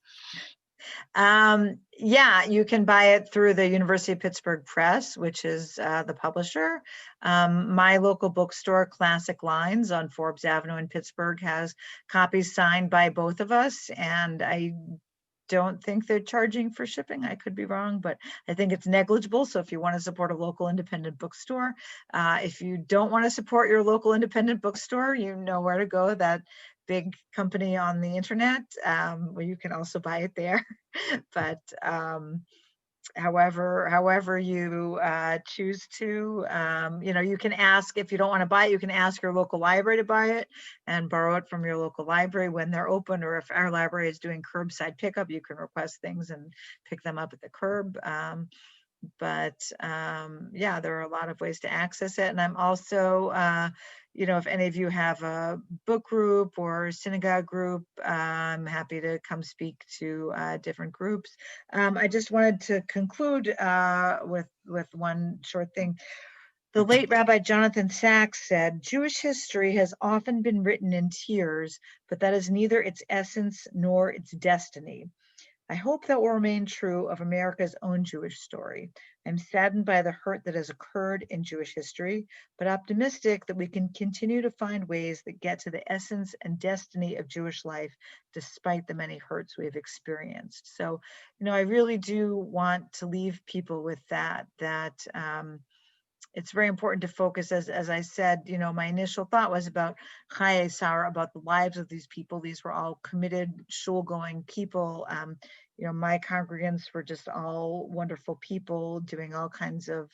Yeah, you can buy it through the University of Pittsburgh Press, which is the publisher. My local bookstore, Classic Lines on Forbes Avenue in Pittsburgh, has copies signed by both of us, and I don't think they're charging for shipping. I could be wrong, but I think it's negligible. So if you want to support a local independent bookstore, if you don't want to support your local independent bookstore, you know where to go. That big company on the internet, where you can also buy it there. But however you choose to. You can ask, if you don't want to buy it, you can ask your local library to buy it and borrow it from your local library when they're open, or if our library is doing curbside pickup, you can request things and pick them up at the curb. Yeah, there are a lot of ways to access it. And I'm also, if any of you have a book group or synagogue group, I'm happy to come speak to different groups. I just wanted to conclude with one short thing. The late Rabbi Jonathan Sacks said, "Jewish history has often been written in tears, but that is neither its essence nor its destiny." I hope that will remain true of America's own Jewish story. I'm saddened by the hurt that has occurred in Jewish history, but optimistic that we can continue to find ways that get to the essence and destiny of Jewish life, despite the many hurts we've experienced. So, I really do want to leave people with that it's very important to focus, as I said, my initial thought was about Chaye Sarah, about the lives of these people. These were all committed, shul-going people. My congregants were just all wonderful people doing all kinds of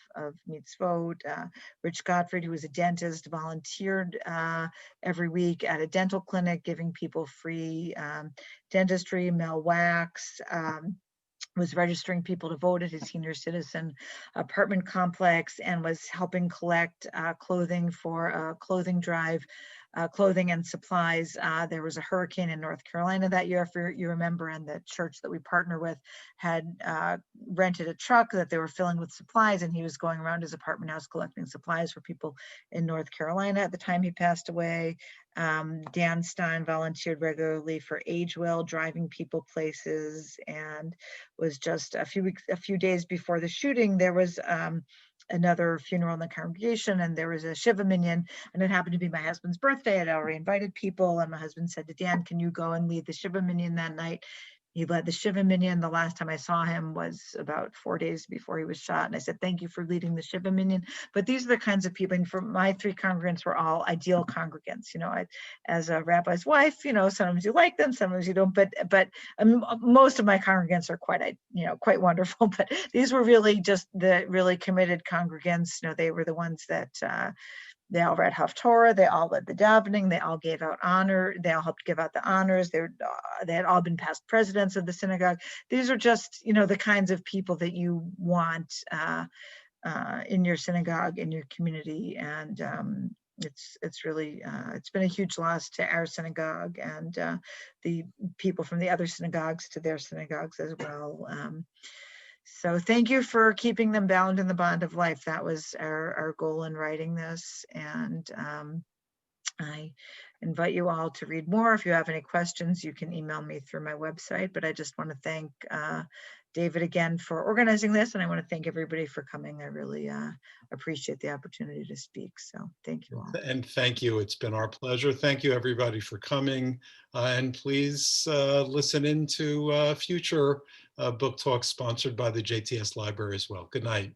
mitzvot. Rich Gottfried, who was a dentist, volunteered every week at a dental clinic, giving people free dentistry. Mel Wax was registering people to vote at his senior citizen apartment complex, and was helping collect clothing for a clothing drive, clothing and supplies. There was a hurricane in North Carolina that year, if you remember, and the church that we partner with had rented a truck that they were filling with supplies, and he was going around his apartment house collecting supplies for people in North Carolina at the time he passed away. Dan Stein volunteered regularly for AgeWell, driving people places, and was just a few days before the shooting, there was another funeral in the congregation, and there was a Shiva minyan, and it happened to be my husband's birthday. I'd already invited people, and my husband said to Dan, "Can you go and lead the Shiva minyan that night?" He led the Shiva minyan. The last time I saw him was about 4 days before he was shot. And I said, "Thank you for leading the Shiva minyan." But these are the kinds of people, and for my 3 congregants were all ideal congregants. As a rabbi's wife, sometimes you like them, sometimes you don't, but most of my congregants are quite wonderful. But these were really just the really committed congregants. They were the ones that, they all read Haftorah, they all led the davening, they all gave out honor, they all helped give out the honors. They had all been past presidents of the synagogue. These are just, the kinds of people that you want in your synagogue, in your community. And it's really, it's been a huge loss to our synagogue and the people from the other synagogues to their synagogues as well. So thank you for keeping them bound in the bond of life. That was our goal in writing this. And I invite you all to read more. If you have any questions, you can email me through my website. But I just want to thank David again for organizing this. And I want to thank everybody for coming. I really appreciate the opportunity to speak. So thank you all. And thank you. It's been our pleasure. Thank you, everybody, for coming. And please listen into future book talks sponsored by the JTS Library as well. Good night.